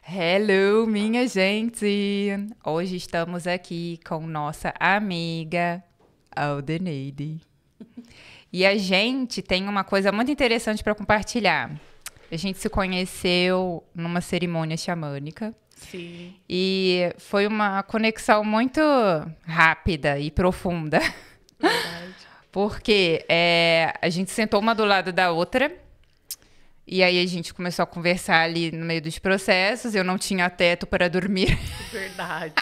Hello, minha gente! Hoje estamos aqui com nossa amiga Aldeneide. E a gente tem uma coisa muito interessante para compartilhar. A gente se conheceu numa cerimônia xamânica Sim, e foi uma conexão muito rápida e profunda, verdade. porque a gente sentou uma do lado da outra. E aí a gente começou a conversar ali no meio dos processos. Eu não tinha teto para dormir. Verdade.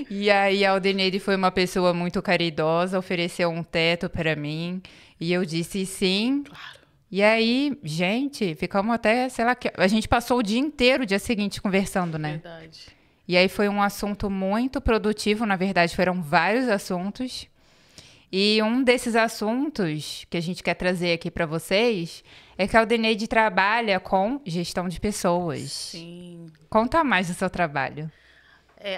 E aí a Aldeneide foi uma pessoa muito caridosa, ofereceu um teto para mim. E eu disse sim. Claro, E aí, gente, ficamos até, sei lá, a gente passou o dia inteiro, o dia seguinte, conversando, né? verdade. E aí foi um assunto muito produtivo, na verdade, foram vários assuntos. E um desses assuntos que a gente quer trazer aqui para vocês é que a Aldeneide trabalha com gestão de pessoas. Sim. Conta mais do seu trabalho.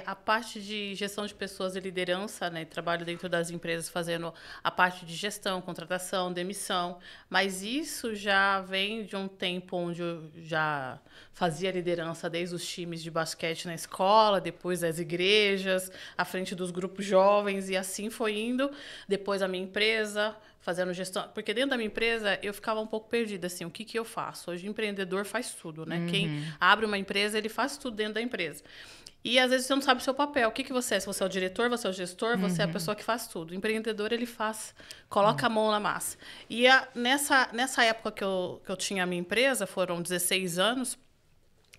A parte de gestão de pessoas e liderança, né? Trabalho dentro das empresas fazendo a parte de gestão, contratação, demissão. Mas isso já vem de um tempo onde eu já fazia liderança desde os times de basquete na escola, depois das igrejas, à frente dos grupos jovens, e assim foi indo. Depois a minha empresa, fazendo gestão. Porque dentro da minha empresa eu ficava um pouco perdida, assim, o que que eu faço? Hoje o empreendedor faz tudo, né? Quem abre uma empresa, ele faz tudo dentro da empresa. E às vezes você não sabe o seu papel. O que que você é? Se você é o diretor, você é o gestor, você é a pessoa que faz tudo. O empreendedor, ele faz, coloca a mão na massa. E nessa época que eu tinha a minha empresa, foram 16 anos,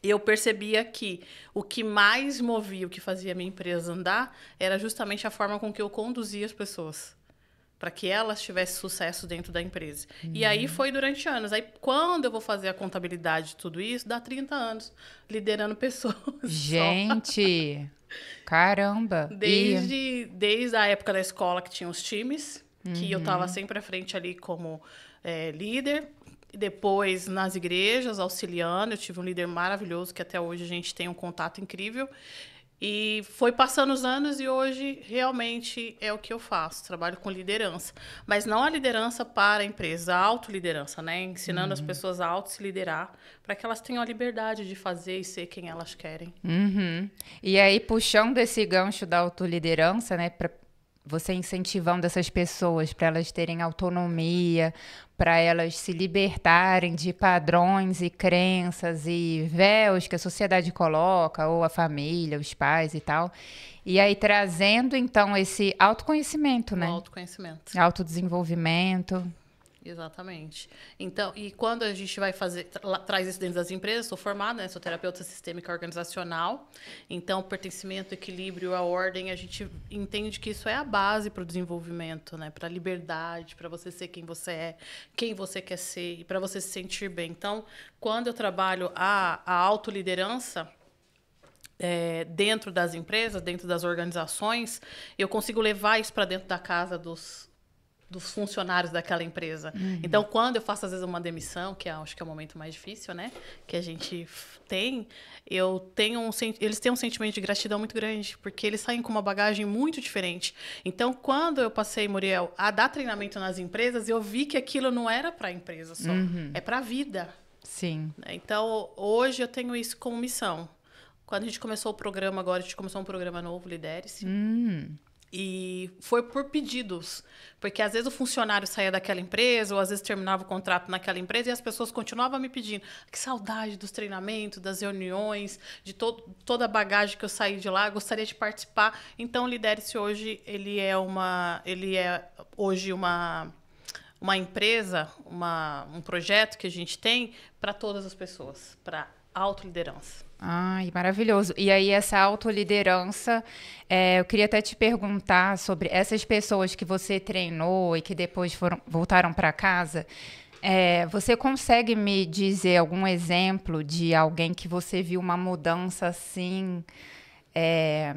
eu percebia que o que mais movia, o que fazia a minha empresa andar, era justamente a forma com que eu conduzia as pessoas para que elas tivessem sucesso dentro da empresa. E aí foi durante anos. Aí quando eu vou fazer a contabilidade de tudo isso, dá 30 anos liderando pessoas só. Gente, caramba. E Desde a época da escola que tinha os times, que eu estava sempre à frente ali como líder. Depois nas igrejas, auxiliando. Eu tive um líder maravilhoso que até hoje a gente tem um contato incrível. E foi passando os anos e hoje realmente é o que eu faço, trabalho com liderança. Mas não a liderança para a empresa, a autoliderança, né? Ensinando as pessoas a auto se liderar para que elas tenham a liberdade de fazer e ser quem elas querem. E aí, puxando esse gancho da autoliderança, né, para você incentivando essas pessoas para elas terem autonomia, para elas se libertarem de padrões e crenças e véus que a sociedade coloca, ou a família, os pais e tal. E aí trazendo então esse autoconhecimento, O né? autoconhecimento. Autodesenvolvimento. Exatamente. Então, e quando a gente vai fazer, traz isso dentro das empresas, sou formada, né? Sou terapeuta sistêmica organizacional. Então, pertencimento, equilíbrio, a ordem, a gente entende que isso é a base para o desenvolvimento, né? Para a liberdade, para você ser quem você quer ser e para você se sentir bem. Então, quando eu trabalho a autoliderança, dentro das empresas, dentro das organizações, eu consigo levar isso para dentro da casa dos funcionários daquela empresa. Então, quando eu faço, às vezes, uma demissão, que acho que é o momento mais difícil, né? Que a gente tem, eles têm um sentimento de gratidão muito grande, porque eles saem com uma bagagem muito diferente. Então, quando eu passei, Muriel, a dar treinamento nas empresas, eu vi que aquilo não era para a empresa só, é para a vida. Sim. Então, hoje eu tenho isso como missão. Quando a gente começou o programa agora, a gente começou um programa novo, Lidere-se. E foi por pedidos. Porque às vezes o funcionário saía daquela empresa, ou às vezes terminava o contrato naquela empresa, e as pessoas continuavam me pedindo. Que saudade dos treinamentos, das reuniões, de toda a bagagem que eu saí de lá, gostaria de participar. Então, o Lidere-se hoje, ele é hoje uma empresa, um projeto que a gente tem para todas as pessoas, para autoliderança. Ai, maravilhoso. E aí, essa autoliderança, eu queria até te perguntar sobre essas pessoas que você treinou e que depois voltaram para casa. Você consegue me dizer algum exemplo de alguém que você viu uma mudança assim, é,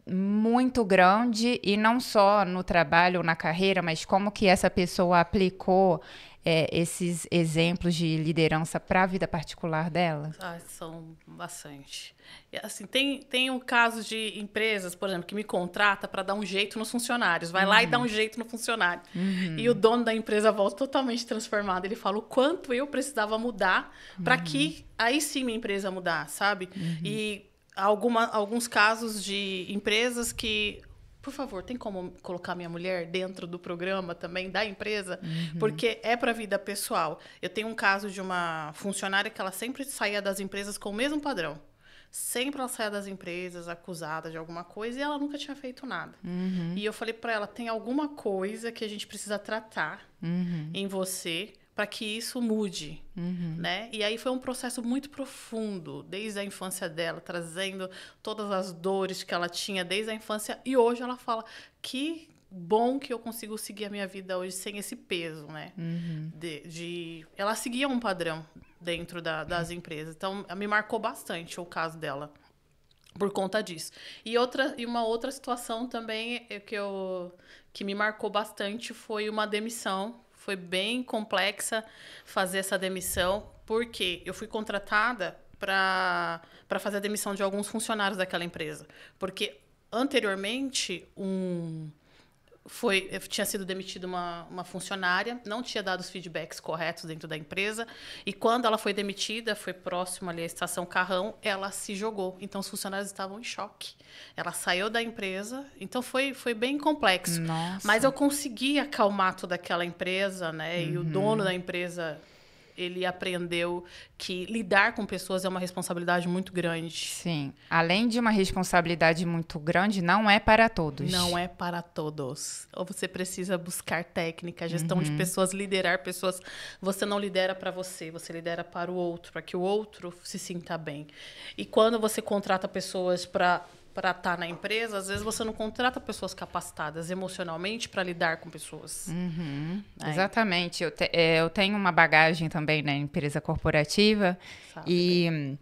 muito grande, e não só no trabalho ou na carreira, mas como que essa pessoa aplicou esses exemplos de liderança para a vida particular dela? São bastante. Assim, tem o caso de empresas, por exemplo, que me contrata para dar um jeito nos funcionários. Vai lá e dá um jeito no funcionário. E o dono da empresa volta totalmente transformado. Ele fala o quanto eu precisava mudar para que aí sim minha empresa mudar, sabe? E alguns casos de empresas que... Por favor, tem como colocar minha mulher dentro do programa também da empresa? Porque é para a vida pessoal. Eu tenho um caso de uma funcionária que ela sempre saía das empresas com o mesmo padrão. Sempre ela saía das empresas acusada de alguma coisa e ela nunca tinha feito nada. E eu falei para ela, tem alguma coisa que a gente precisa tratar em você para que isso mude, né? E aí foi um processo muito profundo, desde a infância dela, trazendo todas as dores que ela tinha desde a infância. E hoje ela fala, que bom que eu consigo seguir a minha vida hoje sem esse peso, né? Ela seguia um padrão dentro das empresas. Então, me marcou bastante o caso dela por conta disso. E uma outra situação também que me marcou bastante foi uma demissão. Foi bem complexa fazer essa demissão, porque eu fui contratada para fazer a demissão de alguns funcionários daquela empresa. Porque, anteriormente, tinha sido demitida uma funcionária, não tinha dado os feedbacks corretos dentro da empresa, e quando ela foi demitida, foi próximo ali à estação Carrão, ela se jogou. Então, os funcionários estavam em choque. Ela saiu da empresa, então foi bem complexo. Nossa. Mas eu consegui acalmar toda aquela empresa, né? E o dono da empresa, ele aprendeu que lidar com pessoas é uma responsabilidade muito grande. Sim. Além de uma responsabilidade muito grande, não é para todos. Não é para todos. Ou você precisa buscar técnica, gestão de pessoas, liderar pessoas. Você não lidera para você lidera para o outro, para que o outro se sinta bem. E quando você contrata pessoas para estar na empresa, às vezes você não contrata pessoas capacitadas emocionalmente para lidar com pessoas. Exatamente. Eu tenho uma bagagem também na empresa corporativa. Sabe? E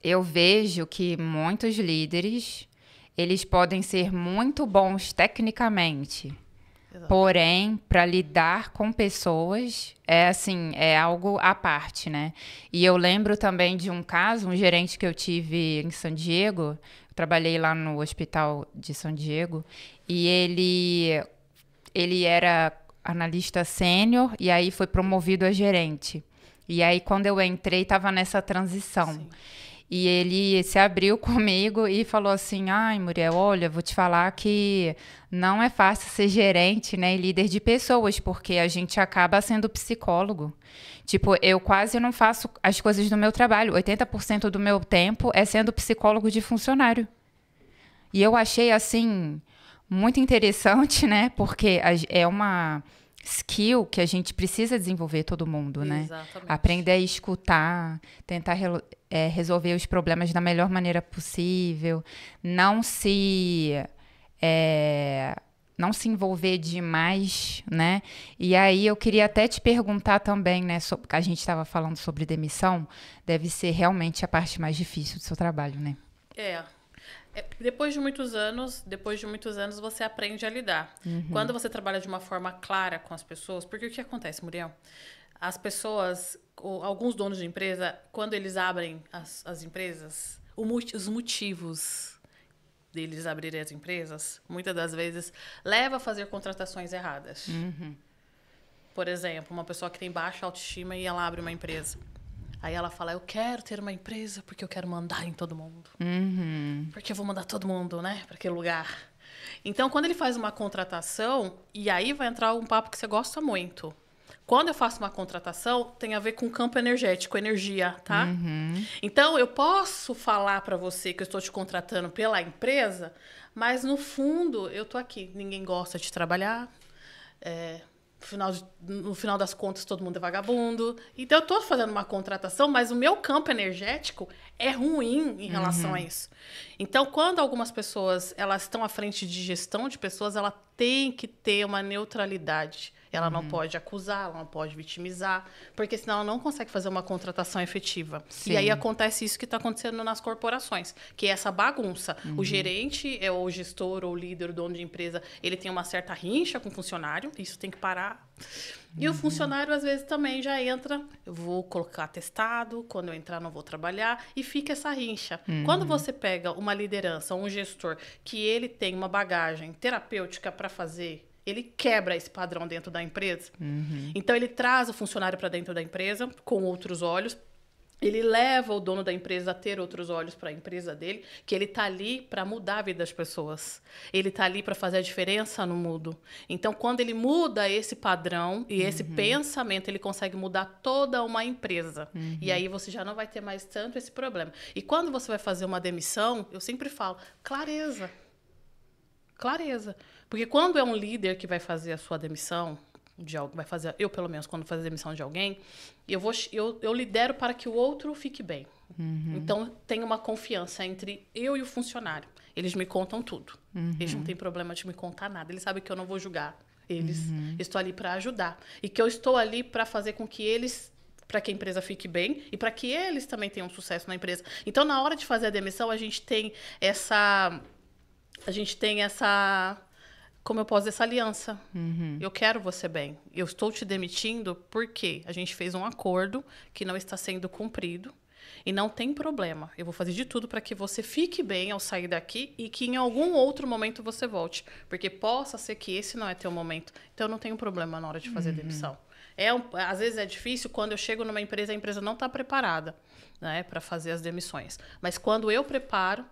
eu vejo que muitos líderes, eles podem ser muito bons tecnicamente. Exato. Porém, para lidar com pessoas, é algo à parte, né? E eu lembro também de um caso, um gerente que eu tive em San Diego. Trabalhei lá no hospital de San Diego, e ele era analista sênior e aí foi promovido a gerente. E aí, quando eu entrei, estava nessa transição. Sim. E ele se abriu comigo e falou assim, ai, Muriel, olha, vou te falar que não é fácil ser gerente, né, e líder de pessoas, porque a gente acaba sendo psicólogo. Tipo, eu quase não faço as coisas do meu trabalho. 80% do meu tempo é sendo psicólogo de funcionário. E eu achei, assim, muito interessante, né, porque é uma skill que a gente precisa desenvolver todo mundo, né? Exatamente. Aprender a escutar, tentar resolver os problemas da melhor maneira possível, não se envolver demais, né? E aí eu queria até te perguntar também, né? A gente estava falando sobre demissão, deve ser realmente a parte mais difícil do seu trabalho, né? Depois de muitos anos, você aprende a lidar. Quando você trabalha de uma forma clara com as pessoas, porque o que acontece, Muriel? As pessoas, alguns donos de empresa, quando eles abrem as empresas, os motivos deles abrirem as empresas, muitas das vezes, leva a fazer contratações erradas. Por exemplo, uma pessoa que tem baixa autoestima e ela abre uma empresa. Aí ela fala, eu quero ter uma empresa porque eu quero mandar em todo mundo. Porque eu vou mandar todo mundo, né, para aquele lugar. Então, quando ele faz uma contratação, e aí vai entrar um papo que você gosta muito. Quando eu faço uma contratação, tem a ver com campo energético, energia, tá? Então, eu posso falar para você que eu estou te contratando pela empresa, mas no fundo, eu tô aqui. Ninguém gosta de trabalhar. No final das contas, todo mundo é vagabundo. Então, eu estou fazendo uma contratação, mas o meu campo energético é ruim em relação a isso. Então, quando algumas pessoas elas estão à frente de gestão de pessoas, ela tem que ter uma neutralidade. Ela não pode acusar, ela não pode vitimizar, porque senão ela não consegue fazer uma contratação efetiva. Sim. E aí acontece isso que está acontecendo nas corporações, que é essa bagunça. O gerente, ou o gestor, ou o líder, o dono de empresa, ele tem uma certa rincha com o funcionário, isso tem que parar. E o funcionário, às vezes, também já entra, eu vou colocar atestado, quando eu entrar não vou trabalhar, e fica essa rincha. Quando você pega uma liderança, um gestor, que ele tem uma bagagem terapêutica para fazer, ele quebra esse padrão dentro da empresa. Então, ele traz o funcionário para dentro da empresa, com outros olhos. Ele leva o dono da empresa a ter outros olhos para a empresa dele, que ele está ali para mudar a vida das pessoas. Ele está ali para fazer a diferença no mundo. Então, quando ele muda esse padrão e esse pensamento, ele consegue mudar toda uma empresa. E aí você já não vai ter mais tanto esse problema. E quando você vai fazer uma demissão, eu sempre falo, clareza. Clareza. Porque quando é um líder que vai fazer a sua demissão, vai fazer, eu pelo menos, quando fazer a demissão de alguém, eu lidero para que o outro fique bem. Então, tem uma confiança entre eu e o funcionário. Eles me contam tudo. Eles não têm problema de me contar nada. Eles sabem que eu não vou julgar eles. Estou ali para ajudar. E que eu estou ali para fazer com que eles, para que a empresa fique bem e para que eles também tenham sucesso na empresa. Então, na hora de fazer a demissão, a gente tem essa como eu posso dizer, essa aliança. Eu quero você bem. Eu estou te demitindo porque a gente fez um acordo que não está sendo cumprido e não tem problema. Eu vou fazer de tudo para que você fique bem ao sair daqui e que em algum outro momento você volte. Porque possa ser que esse não é teu momento. Então, eu não tenho problema na hora de fazer demissão. Às vezes é difícil quando eu chego numa empresa, a empresa não está preparada, né, para fazer as demissões. Mas quando eu preparo,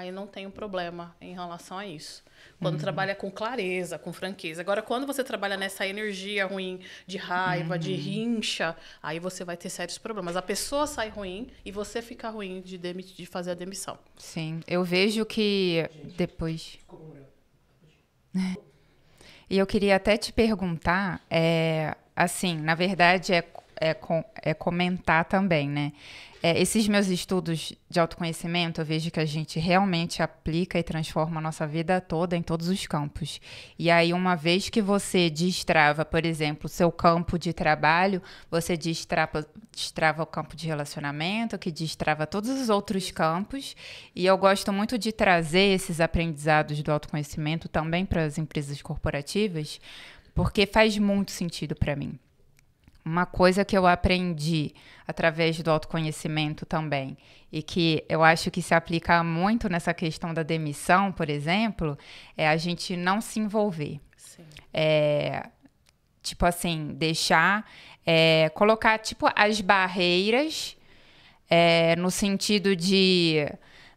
eu não tenho problema em relação a isso. Quando trabalha com clareza, com franqueza. Agora, quando você trabalha nessa energia ruim, de raiva, de rincha, aí você vai ter sérios problemas. A pessoa sai ruim e você fica ruim de fazer a demissão. Sim, eu vejo que depois... E eu queria até te perguntar, assim, na verdade é comentar também, né? Esses meus estudos de autoconhecimento, eu vejo que a gente realmente aplica e transforma a nossa vida toda em todos os campos. E aí, uma vez que você destrava, por exemplo, o seu campo de trabalho, você destrava o campo de relacionamento, que destrava todos os outros campos. E eu gosto muito de trazer esses aprendizados do autoconhecimento também para as empresas corporativas, porque faz muito sentido para mim. Uma coisa que eu aprendi através do autoconhecimento também, e que eu acho que se aplica muito nessa questão da demissão, por exemplo, é a gente não se envolver. Sim. Tipo assim, colocar tipo as barreiras no sentido de...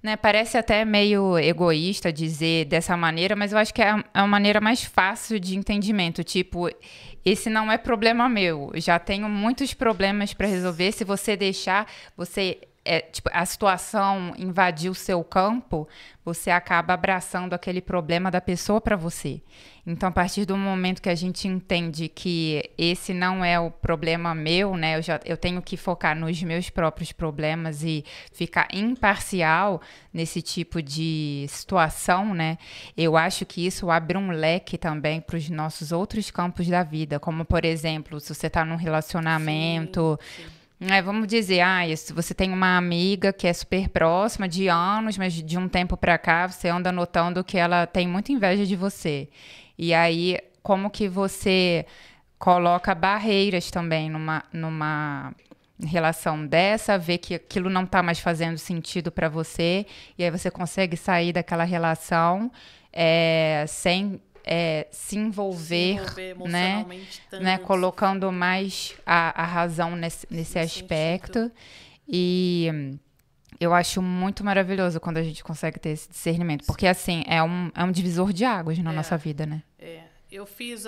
Né, parece até meio egoísta dizer dessa maneira, mas eu acho que é a maneira mais fácil de entendimento. Tipo, esse não é problema meu. Já tenho muitos problemas para resolver. Se você deixar, tipo, a situação invadir o seu campo, você acaba abraçando aquele problema da pessoa para você. Então, a partir do momento que a gente entende que esse não é o problema meu, né? Eu tenho que focar nos meus próprios problemas e ficar imparcial nesse tipo de situação, né? Eu acho que isso abre um leque também para os nossos outros campos da vida, como, por exemplo, se você está num relacionamento... Sim. Vamos dizer, você tem uma amiga que é super próxima de anos, mas de um tempo pra cá você anda notando que ela tem muita inveja de você. E aí, como que você coloca barreiras também numa relação dessa, ver que aquilo não tá mais fazendo sentido pra você, e aí você consegue sair daquela relação sem... se envolver emocionalmente, né, colocando mais a razão nesse aspecto. Sentido. E eu acho muito maravilhoso quando a gente consegue ter esse discernimento, porque assim, é um divisor de águas na nossa vida, né? Eu fiz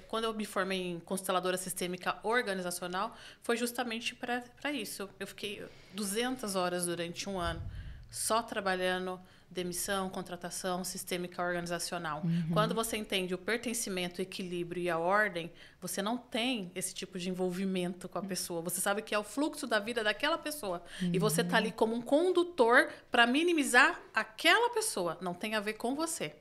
quando eu me formei em consteladora sistêmica organizacional, foi justamente para isso. Eu fiquei 200 horas durante um ano só trabalhando demissão, contratação, sistêmica organizacional. Quando você entende o pertencimento, o equilíbrio e a ordem, você não tem esse tipo de envolvimento com a pessoa. Você sabe que é o fluxo da vida daquela pessoa. E você está ali como um condutor para minimizar aquela pessoa. Não tem a ver com você.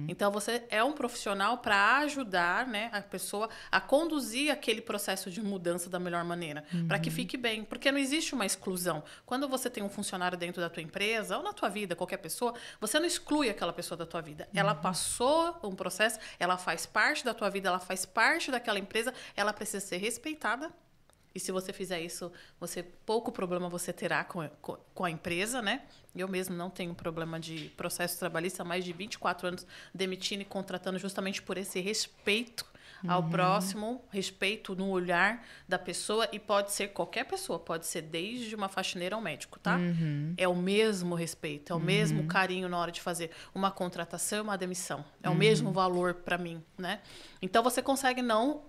Então, você é um profissional para ajudar, né, a pessoa a conduzir aquele processo de mudança da melhor maneira, para que fique bem. Porque não existe uma exclusão. Quando você tem um funcionário dentro da tua empresa, ou na tua vida, qualquer pessoa, você não exclui aquela pessoa da tua vida. Ela passou um processo, ela faz parte da tua vida, ela faz parte daquela empresa, ela precisa ser respeitada. E se você fizer isso, pouco problema você terá com a empresa, né? Eu mesmo não tenho problema de processo trabalhista há mais de 24 anos, demitindo e contratando justamente por esse respeito ao próximo, respeito no olhar da pessoa, e pode ser qualquer pessoa, pode ser desde uma faxineira ao médico, tá? É o mesmo respeito, é o mesmo carinho na hora de fazer uma contratação e uma demissão. É o mesmo valor para mim, né? Então você consegue não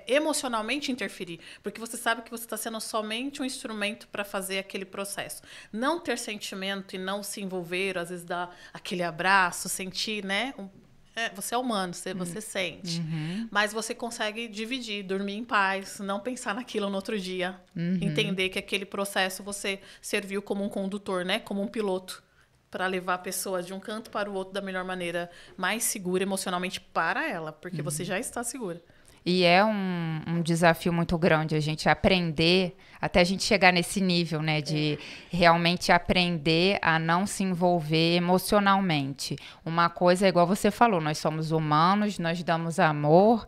emocionalmente interferir, porque você sabe que você está sendo somente um instrumento para fazer aquele processo. Não ter sentimento e não se envolver, às vezes dar aquele abraço, sentir, né? Você é humano, você sente. Mas você consegue dividir, dormir em paz, não pensar naquilo no outro dia. Entender que aquele processo você serviu como um condutor, né? Como um piloto, para levar a pessoa de um canto para o outro da melhor maneira, mais segura emocionalmente para ela, porque você já está segura. E é um desafio muito grande a gente aprender, até a gente chegar nesse nível, né? De realmente aprender a não se envolver emocionalmente. Uma coisa é igual você falou, nós somos humanos, nós damos amor,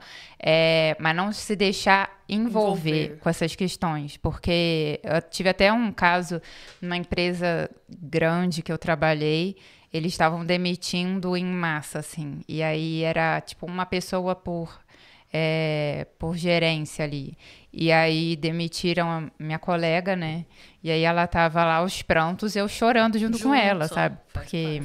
mas não se deixar envolver com essas questões. Porque eu tive até um caso numa empresa grande que eu trabalhei, eles estavam demitindo em massa, assim. E aí era tipo uma pessoa por gerência ali. E aí demitiram a minha colega, né? E aí ela tava lá aos prantos, eu chorando junto com ela, sabe? Porque...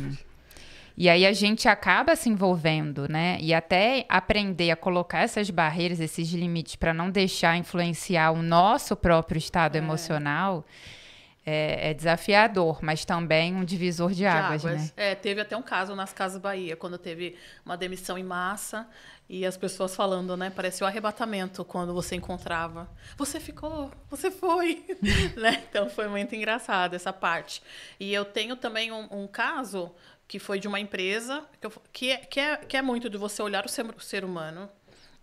E aí a gente acaba se envolvendo, né? E até aprender a colocar essas barreiras, esses limites, para não deixar influenciar o nosso próprio estado emocional, é desafiador, mas também um divisor de águas, né? Teve até um caso nas Casas Bahia, quando teve uma demissão em massa, e as pessoas falando, né? Parecia o arrebatamento quando você encontrava. Você ficou, você foi. Né? Então foi muito engraçado essa parte. E eu tenho também um caso que foi de uma empresa que é muito de você olhar o ser humano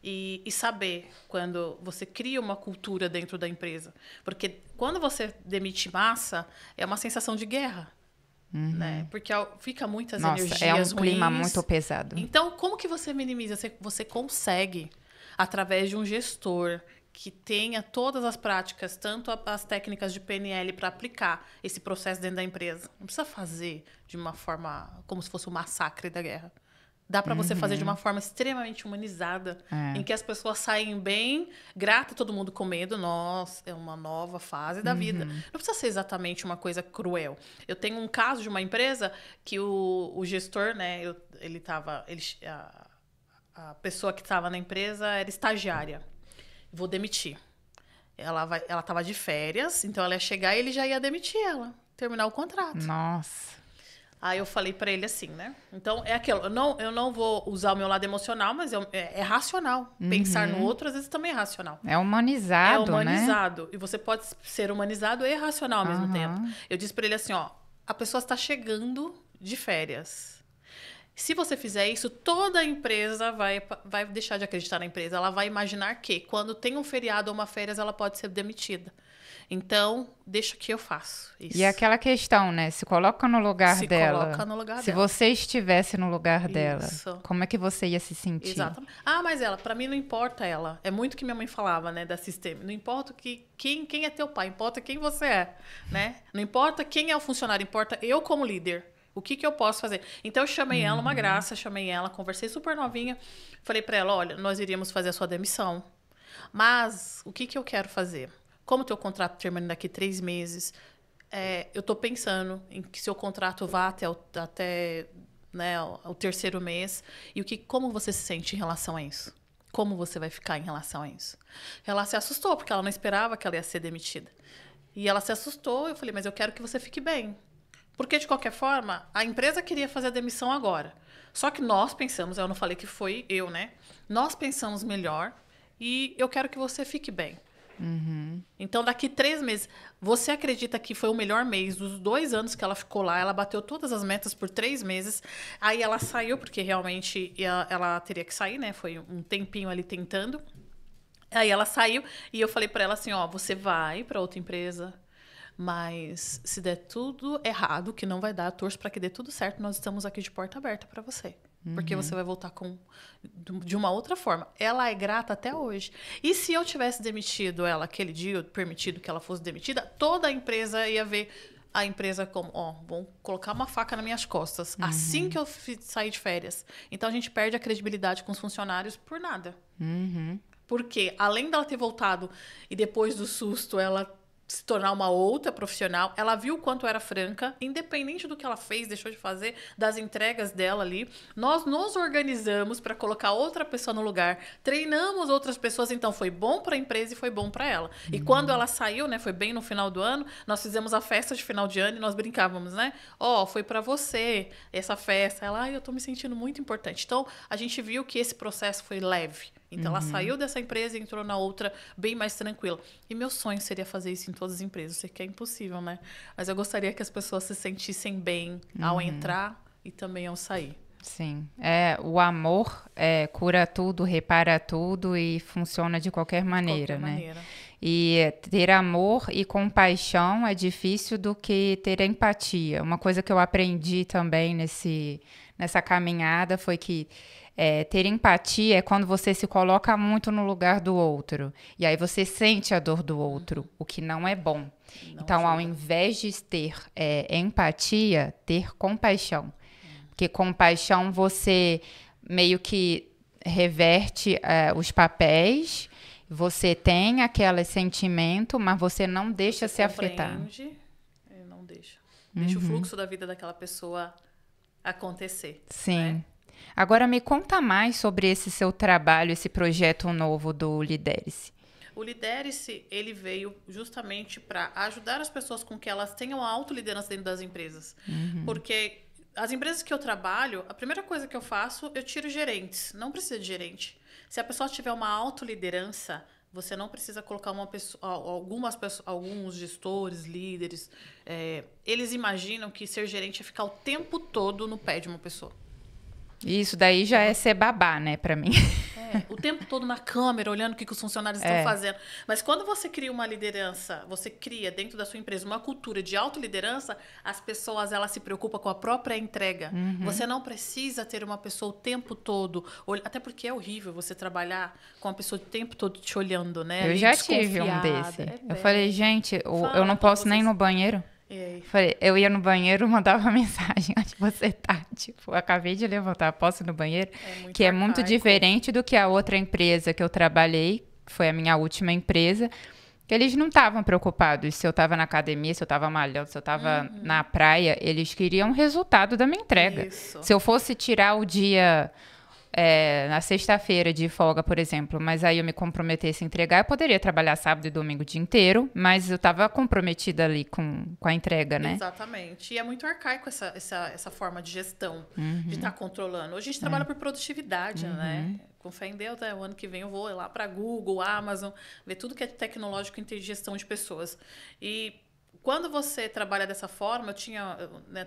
e saber quando você cria uma cultura dentro da empresa. Porque quando você demite massa, é uma sensação de guerra. Né? Porque fica muitas energias ruins. É um clima muito pesado. Então, como que você minimiza? Você consegue, através de um gestor que tenha todas as práticas, tanto as técnicas de PNL para aplicar esse processo dentro da empresa. Não precisa fazer de uma forma como se fosse um massacre da guerra. Dá para você fazer de uma forma extremamente humanizada, em que as pessoas saem bem, grata, todo mundo com medo. Nossa, é uma nova fase da vida. Não precisa ser exatamente uma coisa cruel. Eu tenho um caso de uma empresa que o gestor, né, a pessoa que estava na empresa era estagiária. Vou demitir. Ela estava de férias, então ela ia chegar e ele já ia demitir ela, terminar o contrato. Nossa. Aí eu falei pra ele assim, né? Então, é aquilo. Eu não vou usar o meu lado emocional, mas é racional. Pensar no outro, às vezes, também é racional. É humanizado, né? É humanizado. E você pode ser humanizado e racional ao mesmo tempo. Eu disse pra ele assim, ó. A pessoa está chegando de férias. Se você fizer isso, toda a empresa vai deixar de acreditar na empresa. Ela vai imaginar que, quando tem um feriado ou uma férias, ela pode ser demitida. Então, deixa que eu faço isso. E aquela questão, né? Se coloca no lugar dela. Se coloca no lugar se dela. você estivesse no lugar dela, Isso. como é que você ia se sentir? Exatamente. Mas pra mim não importa ela. É muito que minha mãe falava, né, da sistema. Não importa quem é teu pai, importa quem você é, né? Não importa quem é o funcionário, importa eu como líder. O que eu posso fazer? Então, eu chamei ela, uma graça, chamei ela, conversei super novinha. Falei pra ela, olha, nós iríamos fazer a sua demissão. Mas, o que eu quero fazer? Como o teu contrato termina daqui 3 meses, eu estou pensando em que seu contrato vá até né, o 3º mês. E como você se sente em relação a isso? Como você vai ficar em relação a isso? Ela se assustou, porque ela não esperava que ela ia ser demitida. E ela se assustou, eu falei, mas eu quero que você fique bem. Porque, de qualquer forma, a empresa queria fazer a demissão agora. Só que nós pensamos, eu não falei que foi eu, né? Nós pensamos melhor e eu quero que você fique bem. Então, daqui 3 meses, você acredita que foi o melhor mês dos 2 anos que ela ficou lá? Ela bateu todas as metas por 3 meses. Aí ela saiu, porque realmente ela teria que sair, né? Foi um tempinho ali tentando. Aí ela saiu e eu falei pra ela assim, ó, você vai pra outra empresa, Mas se der tudo errado, que não vai dar, torço para que dê tudo certo, nós estamos aqui de porta aberta para você. Porque você vai voltar de uma outra forma. Ela é grata até hoje. E se eu tivesse demitido ela aquele dia, permitido que ela fosse demitida, toda a empresa ia ver a empresa como, vão colocar uma faca nas minhas costas. Assim que eu sair de férias. Então, a gente perde a credibilidade com os funcionários por nada. Porque, além dela ter voltado e depois do susto, ela se tornar uma outra profissional, ela viu o quanto era franca, independente do que ela fez, deixou de fazer, das entregas dela ali. Nós nos organizamos para colocar outra pessoa no lugar, treinamos outras pessoas, então foi bom para a empresa e foi bom para ela. E quando ela saiu, né, foi bem no final do ano, nós fizemos a festa de final de ano e nós brincávamos, né? Foi para você essa festa. Ela, eu tô me sentindo muito importante. Então, a gente viu que esse processo foi leve. Então, ela saiu dessa empresa e entrou na outra bem mais tranquila. E meu sonho seria fazer isso em todas as empresas. Eu sei que é impossível, né? Mas eu gostaria que as pessoas se sentissem bem ao entrar e também ao sair. Sim. O amor cura tudo, repara tudo e funciona de qualquer maneira, né? E ter amor e compaixão é difícil do que ter empatia. Uma coisa que eu aprendi também nessa caminhada foi que ter empatia é quando você se coloca muito no lugar do outro. E aí você sente a dor do outro, o que não é bom. Então, ao invés de ter empatia, ter compaixão. Porque compaixão você meio que reverte os papéis, você tem aquele sentimento, mas você não deixa se afetar. Não deixa. Deixa o fluxo da vida daquela pessoa acontecer. Sim. Né? Agora, me conta mais sobre esse seu trabalho, esse projeto novo do Lidere-se. O Lidere-se, ele veio justamente para ajudar as pessoas com que elas tenham a autoliderança dentro das empresas. Porque as empresas que eu trabalho, a primeira coisa que eu faço, eu tiro gerentes. Não precisa de gerente. Se a pessoa tiver uma autoliderança, você não precisa colocar uma pessoa, alguns gestores, líderes, eles imaginam que ser gerente é ficar o tempo todo no pé de uma pessoa. Isso daí já é ser babá, né, pra mim. O tempo todo na câmera, olhando o que os funcionários estão fazendo. Mas quando você cria uma liderança, você cria dentro da sua empresa uma cultura de autoliderança, as pessoas, elas se preocupam com a própria entrega. Você não precisa ter uma pessoa o tempo todo, até porque é horrível você trabalhar com uma pessoa o tempo todo te olhando, né? Eu já tive um desse. Eu falei, gente, eu não posso nem ir no banheiro. Eu ia no banheiro, mandava mensagem: onde você tá? Tipo, eu acabei de levantar, posso ir no banheiro? Que é muito diferente do que a outra empresa que eu trabalhei, que foi a minha última empresa, que eles não estavam preocupados se eu estava na academia, se eu estava malhando, se eu estava na praia. Eles queriam o resultado da minha entrega. Isso. Se eu fosse tirar o dia na sexta-feira de folga, por exemplo, mas aí eu me comprometesse a entregar, eu poderia trabalhar sábado e domingo o dia inteiro, mas eu estava comprometida ali com a entrega, né? Exatamente. E é muito arcaico essa forma de gestão, de estar controlando. Hoje a gente trabalha por produtividade, né? Com fé em Deus, o ano que vem eu vou lá para Google, Amazon, ver tudo que é tecnológico em gestão de pessoas. E quando você trabalha dessa forma,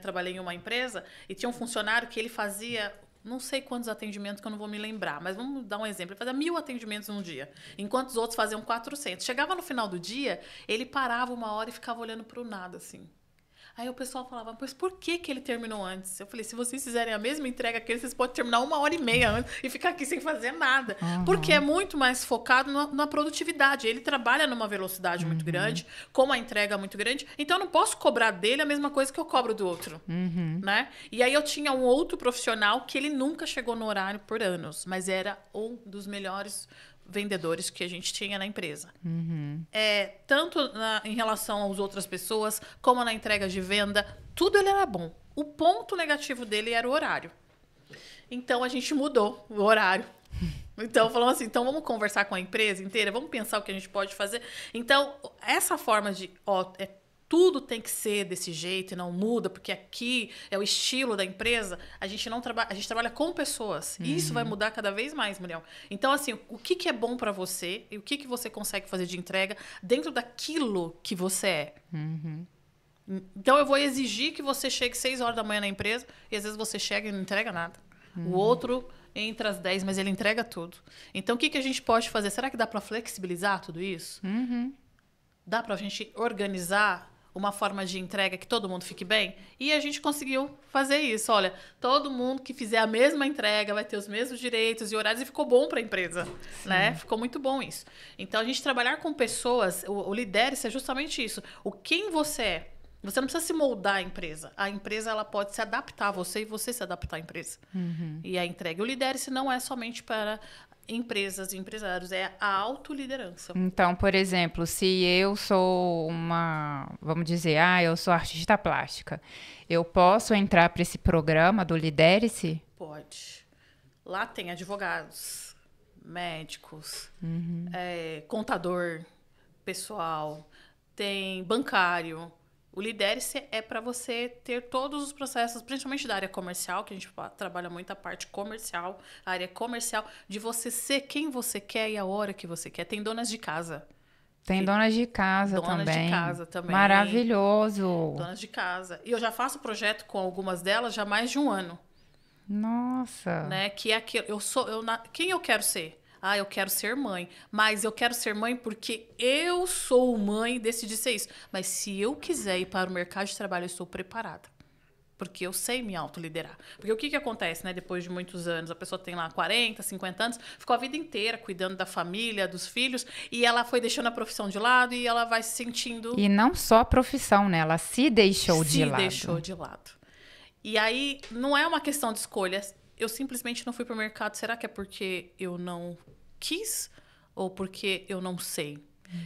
trabalhei em uma empresa e tinha um funcionário que ele fazia não sei quantos atendimentos, que eu não vou me lembrar, mas vamos dar um exemplo. Ele fazia 1000 atendimentos num dia, enquanto os outros faziam 400. Chegava no final do dia, ele parava uma hora e ficava olhando para o nada, assim. Aí o pessoal falava, mas por que ele terminou antes? Eu falei, se vocês fizerem a mesma entrega que ele, vocês podem terminar 1h30 antes e ficar aqui sem fazer nada. Porque é muito mais focado na produtividade. Ele trabalha numa velocidade muito grande, com uma entrega muito grande. Então, eu não posso cobrar dele a mesma coisa que eu cobro do outro. Né? E aí, eu tinha um outro profissional que ele nunca chegou no horário por anos, mas era um dos melhores vendedores que a gente tinha na empresa. Tanto em relação às outras pessoas, como na entrega de venda, tudo ele era bom. O ponto negativo dele era o horário. Então, a gente mudou o horário. Então, falamos assim, então vamos conversar com a empresa inteira, vamos pensar o que a gente pode fazer. Então, essa forma de... tudo tem que ser desse jeito e não muda, porque aqui é o estilo da empresa. A gente trabalha com pessoas. E isso vai mudar cada vez mais, Muriel. Então, assim, o que é bom para você e o que você consegue fazer de entrega dentro daquilo que você é. Então, eu vou exigir que você chegue 6 horas da manhã na empresa e às vezes você chega e não entrega nada. O outro entra às 10, mas ele entrega tudo. Então, o que a gente pode fazer? Será que dá para flexibilizar tudo isso? Dá para a gente organizar uma forma de entrega que todo mundo fique bem? E a gente conseguiu fazer isso. Olha, todo mundo que fizer a mesma entrega vai ter os mesmos direitos e horários, e ficou bom para a empresa, né? Ficou muito bom isso. Então, a gente trabalhar com pessoas, o Lidere-se é justamente isso. O quem você é. Você não precisa se moldar à empresa. A empresa ela pode se adaptar a você e você se adaptar à empresa. E a entrega. O Lidere-se não é somente para empresas e empresários, é a autoliderança. Então, por exemplo, se eu sou vamos dizer, eu sou artista plástica, eu posso entrar para esse programa do Lidere-se? Pode. Lá tem advogados, médicos, contador pessoal, tem bancário. O Lidere-se é para você ter todos os processos, principalmente da área comercial, que a gente trabalha muito a parte comercial, a área comercial, de você ser quem você quer e a hora que você quer. Tem donas de casa. Tem donas de casa também. Donas de casa também. Maravilhoso. Donas de casa. E eu já faço projeto com algumas delas já há mais de um ano. Nossa. Né? Que é aquilo. Quem eu quero ser? Eu quero ser mãe. Mas eu quero ser mãe porque eu sou mãe e decidi ser isso. Mas se eu quiser ir para o mercado de trabalho, eu estou preparada. Porque eu sei me autoliderar. Porque o que acontece, né? Depois de muitos anos, a pessoa tem lá 40, 50 anos, ficou a vida inteira cuidando da família, dos filhos, e ela foi deixando a profissão de lado e ela vai se sentindo... E não só a profissão, né? Ela se deixou de lado. Se deixou de lado. E aí, não é uma questão de escolha. Eu simplesmente não fui para o mercado. Será que é porque eu não quis ou porque eu não sei?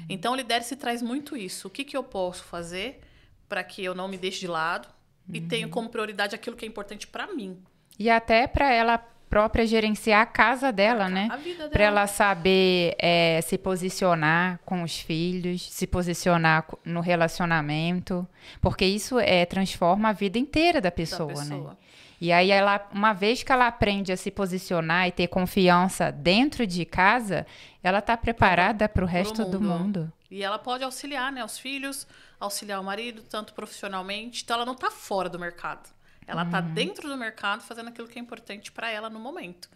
Então, o Lidere-se traz muito isso. O que eu posso fazer para que eu não me deixe de lado e tenho como prioridade aquilo que é importante para mim? E até para ela própria gerenciar a casa dela, né? A vida dela. Para ela saber se posicionar com os filhos, se posicionar no relacionamento, porque isso transforma a vida inteira da pessoa, né? E aí, uma vez que ela aprende a se posicionar e ter confiança dentro de casa, ela está preparada para o resto do mundo. E ela pode auxiliar, né, os filhos, auxiliar o marido, tanto profissionalmente. Então, ela não está fora do mercado. Ela está dentro do mercado fazendo aquilo que é importante para ela no momento.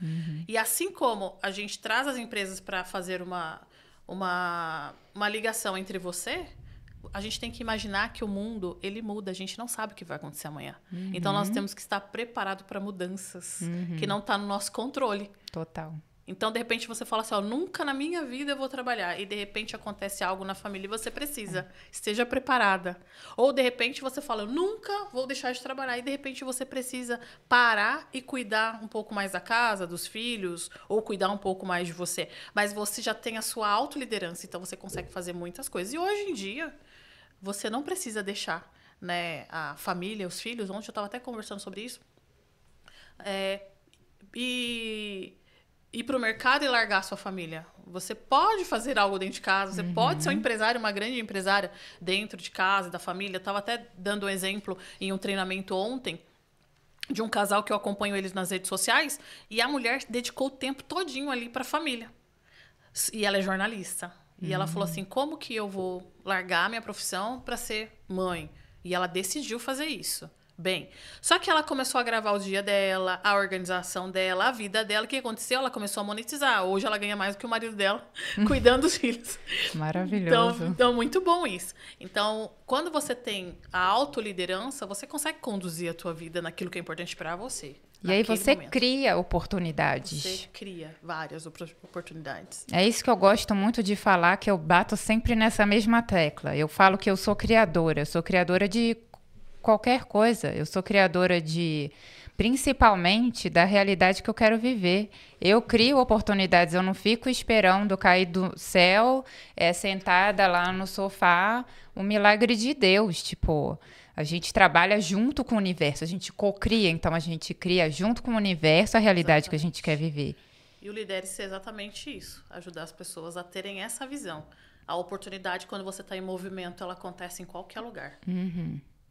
E assim como a gente traz as empresas para fazer uma ligação entre você, a gente tem que imaginar que o mundo, ele muda. A gente não sabe o que vai acontecer amanhã. Então, nós temos que estar preparado para mudanças que não está no nosso controle. Total. Então, de repente, você fala assim, nunca na minha vida eu vou trabalhar. E, de repente, acontece algo na família e você precisa. Esteja preparada. Ou, de repente, você fala, eu nunca vou deixar de trabalhar. E, de repente, você precisa parar e cuidar um pouco mais da casa, dos filhos, ou cuidar um pouco mais de você. Mas você já tem a sua autoliderança, então você consegue fazer muitas coisas. E, hoje em dia, você não precisa deixar, né, a família, os filhos. Ontem eu estava até conversando sobre isso. Ir para o mercado e largar a sua família. Você pode fazer algo dentro de casa, você pode ser um empresário, uma grande empresária dentro de casa, da família. Eu estava até dando um exemplo em um treinamento ontem de um casal que eu acompanho eles nas redes sociais, e a mulher dedicou o tempo todinho ali para a família. E ela é jornalista. E ela falou assim, como que eu vou largar a minha profissão para ser mãe? E ela decidiu fazer isso. Bem, só que ela começou a gravar o dia dela, a organização dela, a vida dela. O que aconteceu? Ela começou a monetizar. Hoje ela ganha mais do que o marido dela, cuidando dos filhos. Maravilhoso. Então, muito bom isso. Então, quando você tem a autoliderança, você consegue conduzir a tua vida naquilo que é importante para você. E aí você cria oportunidades. Você cria várias oportunidades. É isso que eu gosto muito de falar, que eu bato sempre nessa mesma tecla. Eu falo que eu sou criadora de qualquer coisa. Eu sou criadora principalmente da realidade que eu quero viver. Eu crio oportunidades, eu não fico esperando cair do céu, sentada lá no sofá, o milagre de Deus. Tipo, a gente trabalha junto com o universo, a gente cocria, então a gente cria junto com o universo a realidade que a gente quer viver. E o Lidere-se é exatamente isso, ajudar as pessoas a terem essa visão. A oportunidade, quando você está em movimento, ela acontece em qualquer lugar.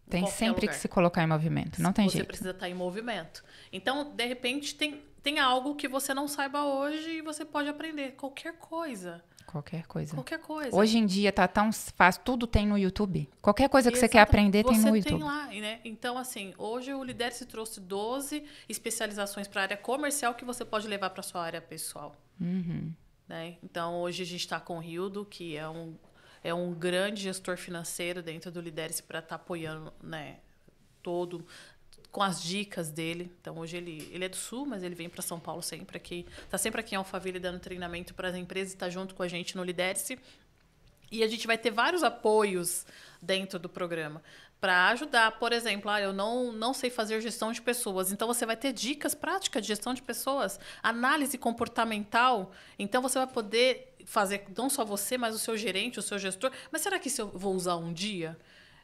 Tem sempre que se colocar em movimento, não tem jeito. Você precisa estar em movimento. Então, de repente, tem algo que você não saiba hoje e você pode aprender. Qualquer coisa. Qualquer coisa. Qualquer coisa. Hoje em dia tá tão fácil, tudo tem no YouTube. Qualquer coisa que você quer aprender tem no YouTube. Você tem lá, né? Então, assim, hoje o Lidere-se trouxe 12 especializações para a área comercial que você pode levar para sua área pessoal. Né? Então, hoje a gente está com o Rildo, que é é um grande gestor financeiro dentro do Lidere-se para estar apoiando, né, todo com as dicas dele. Então, hoje ele é do Sul, mas ele vem para São Paulo sempre aqui. Está sempre aqui em Alphaville dando treinamento para as empresas, está junto com a gente no Lidere-se. E a gente vai ter vários apoios dentro do programa para ajudar. Por exemplo, eu não sei fazer gestão de pessoas. Então, você vai ter dicas práticas de gestão de pessoas, análise comportamental. Então, você vai poder fazer, não só você, mas o seu gerente, o seu gestor. Mas será que isso eu vou usar um dia?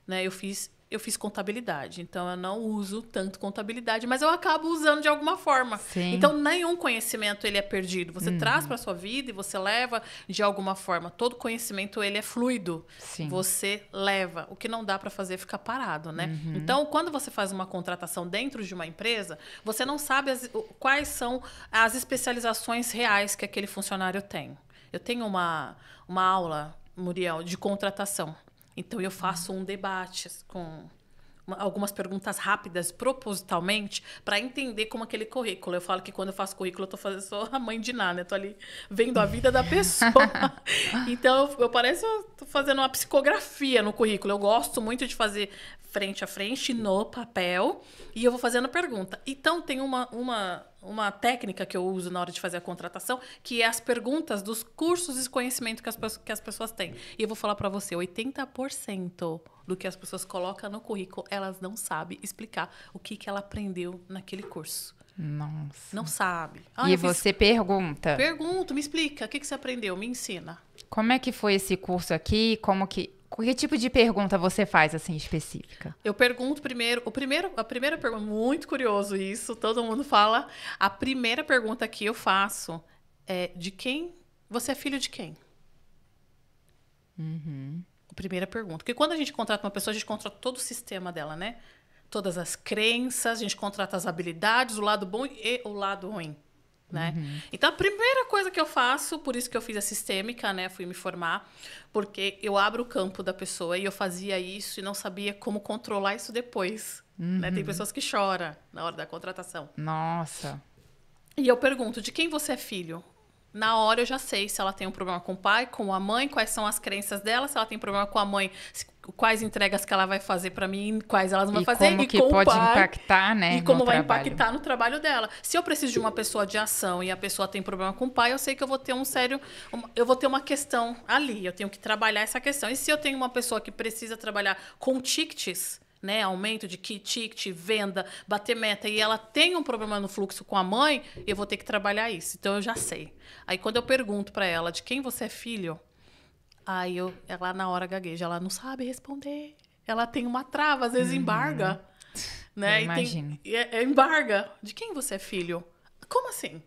Né? Eu fiz contabilidade, então eu não uso tanto contabilidade, mas eu acabo usando de alguma forma. Sim. Então, nenhum conhecimento ele é perdido. Você traz para a sua vida e você leva de alguma forma. Todo conhecimento ele é fluido. Sim. Você leva. O que não dá para fazer é ficar parado, né? Então, quando você faz uma contratação dentro de uma empresa, você não sabe quais são as especializações reais que aquele funcionário tem. Eu tenho uma aula, Muriel, de contratação. Então, eu faço um debate com algumas perguntas rápidas, propositalmente, para entender como aquele currículo. Eu falo que quando eu faço currículo, eu tô fazendo só a mãe de Ná, né? Tô ali vendo a vida da pessoa. Então, eu pareço eu tô fazendo uma psicografia no currículo. Eu gosto muito de fazer frente a frente, no papel, e eu vou fazendo pergunta. Então, tem uma técnica que eu uso na hora de fazer a contratação, que é as perguntas dos cursos e conhecimento que as pessoas têm. E eu vou falar para você, 80% do que as pessoas colocam no currículo, elas não sabem explicar o que ela aprendeu naquele curso. Nossa. Não sabe. E você pergunta? Pergunto, me explica, o que você aprendeu? Me ensina. Como é que foi esse curso aqui? Que tipo de pergunta você faz, assim, específica? Eu pergunto primeiro... A primeira pergunta, muito curioso isso, todo mundo fala. A primeira pergunta que eu faço é de quem... Você é filho de quem? Primeira pergunta. Porque quando a gente contrata uma pessoa, a gente contrata todo o sistema dela, né? Todas as crenças, a gente contrata as habilidades, o lado bom e o lado ruim. Né? Então, a primeira coisa que eu faço, por isso que eu fiz a sistêmica, né? Fui me formar, porque eu abro o campo da pessoa e eu fazia isso e não sabia como controlar isso depois. Né? Tem pessoas que choram na hora da contratação. Nossa. E eu pergunto, de quem você é filho? Na hora eu já sei se ela tem um problema com o pai, com a mãe, quais são as crenças dela, se ela tem problema com a mãe, quais entregas que ela vai fazer para mim, quais elas vão fazer, como e que com pode o pai, impactar, né, e como no vai trabalho. impactar no trabalho dela. Se eu preciso de uma pessoa de ação e a pessoa tem problema com o pai, eu sei que eu vou ter eu vou ter uma questão ali, eu tenho que trabalhar essa questão. E se eu tenho uma pessoa que precisa trabalhar com tickets, né, aumento de ticket, venda, bater meta, e ela tem um problema no fluxo com a mãe, eu vou ter que trabalhar isso. Então, eu já sei. Aí, quando eu pergunto para ela de quem você é filho, aí ela na hora gagueja, ela não sabe responder. Ela tem uma trava, às vezes embarga. Né? Eu imagino. Embarga. De quem você é filho? Como assim?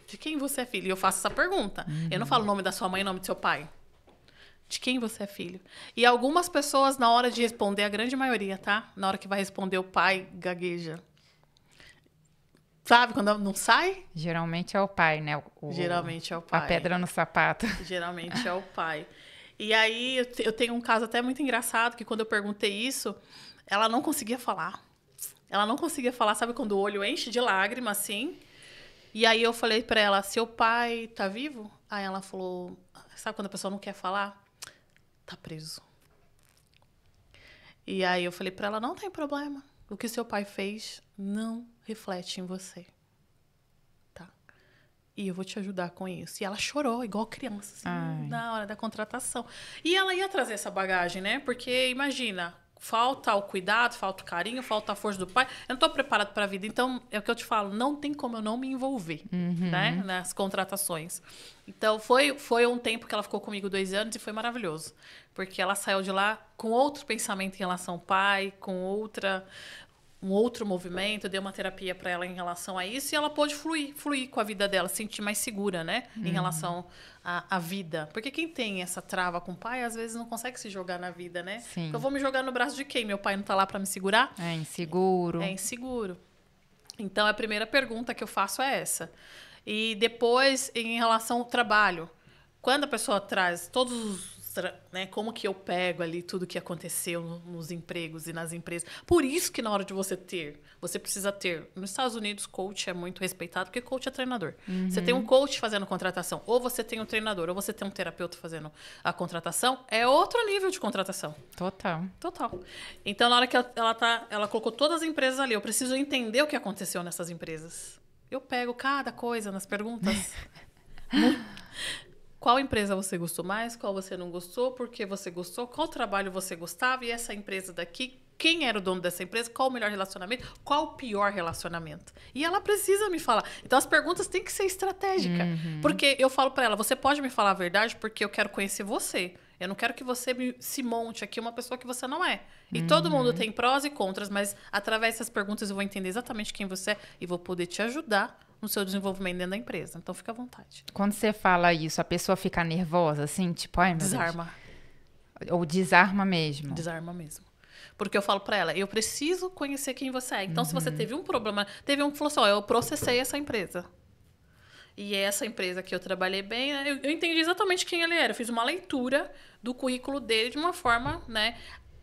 De quem você é filho? E eu faço essa pergunta. Eu não falo o nome da sua mãe e o nome do seu pai. De quem você é filho? E algumas pessoas, na hora de responder, a grande maioria, tá? Na hora que vai responder, o pai gagueja. Sabe quando não sai? Geralmente é o pai, né? Geralmente é o pai. A pedra no sapato. Geralmente é o pai. E aí, eu tenho um caso até muito engraçado, que quando eu perguntei isso, ela não conseguia falar. Ela não conseguia falar, sabe quando o olho enche de lágrima, assim? E aí eu falei pra ela, seu pai tá vivo? Aí ela falou, sabe quando a pessoa não quer falar? Tá preso. E aí eu falei pra ela, não tem problema. O que seu pai fez não reflete em você. Tá? E eu vou te ajudar com isso. E ela chorou, igual criança, assim, na hora da contratação. E ela ia trazer essa bagagem, né? Porque, imagina, falta o cuidado, falta o carinho, falta a força do pai. Eu não tô preparada para a vida. Então, é o que eu te falo, não tem como eu não me envolver, né? Nas contratações. Então, foi um tempo que ela ficou comigo 2 anos e foi maravilhoso. Porque ela saiu de lá com outro pensamento em relação ao pai, com um outro movimento, dei uma terapia para ela em relação a isso e ela pôde fluir com a vida dela, se sentir mais segura, né? Em relação à vida. Porque quem tem essa trava com o pai, às vezes não consegue se jogar na vida, né? Sim. Eu vou me jogar no braço de quem? Meu pai não tá lá para me segurar? É inseguro. É inseguro. Então, a primeira pergunta que eu faço é essa. E depois, em relação ao trabalho, quando a pessoa traz todos os né, como que eu pego ali tudo que aconteceu nos empregos e nas empresas. Por isso que na hora de você precisa ter. Nos Estados Unidos, coach é muito respeitado, porque coach é treinador. Você tem um coach fazendo contratação, ou você tem um treinador, ou você tem um terapeuta fazendo a contratação, é outro nível de contratação. Total. Então, na hora que ela colocou todas as empresas ali, eu preciso entender o que aconteceu nessas empresas. Eu pego cada coisa nas perguntas. Qual empresa você gostou mais? Qual você não gostou? Por que você gostou? Qual trabalho você gostava? E essa empresa daqui, quem era o dono dessa empresa? Qual o melhor relacionamento? Qual o pior relacionamento? E ela precisa me falar. Então, as perguntas têm que ser estratégicas. Porque eu falo para ela, você pode me falar a verdade porque eu quero conhecer você. Eu não quero que você se monte aqui uma pessoa que você não é. E todo mundo tem prós e contras, mas através dessas perguntas eu vou entender exatamente quem você é e vou poder te ajudar no seu desenvolvimento dentro da empresa. Então, fica à vontade. Quando você fala isso, a pessoa fica nervosa, assim, tipo, ai, meu Deus. Desarma. Ou desarma mesmo. Desarma mesmo. Porque eu falo pra ela, eu preciso conhecer quem você é. Então, se você teve um problema, teve um que falou assim, ó, eu processei essa empresa. E essa empresa que eu trabalhei bem, né, eu entendi exatamente quem ele era. Eu fiz uma leitura do currículo dele de uma forma, né?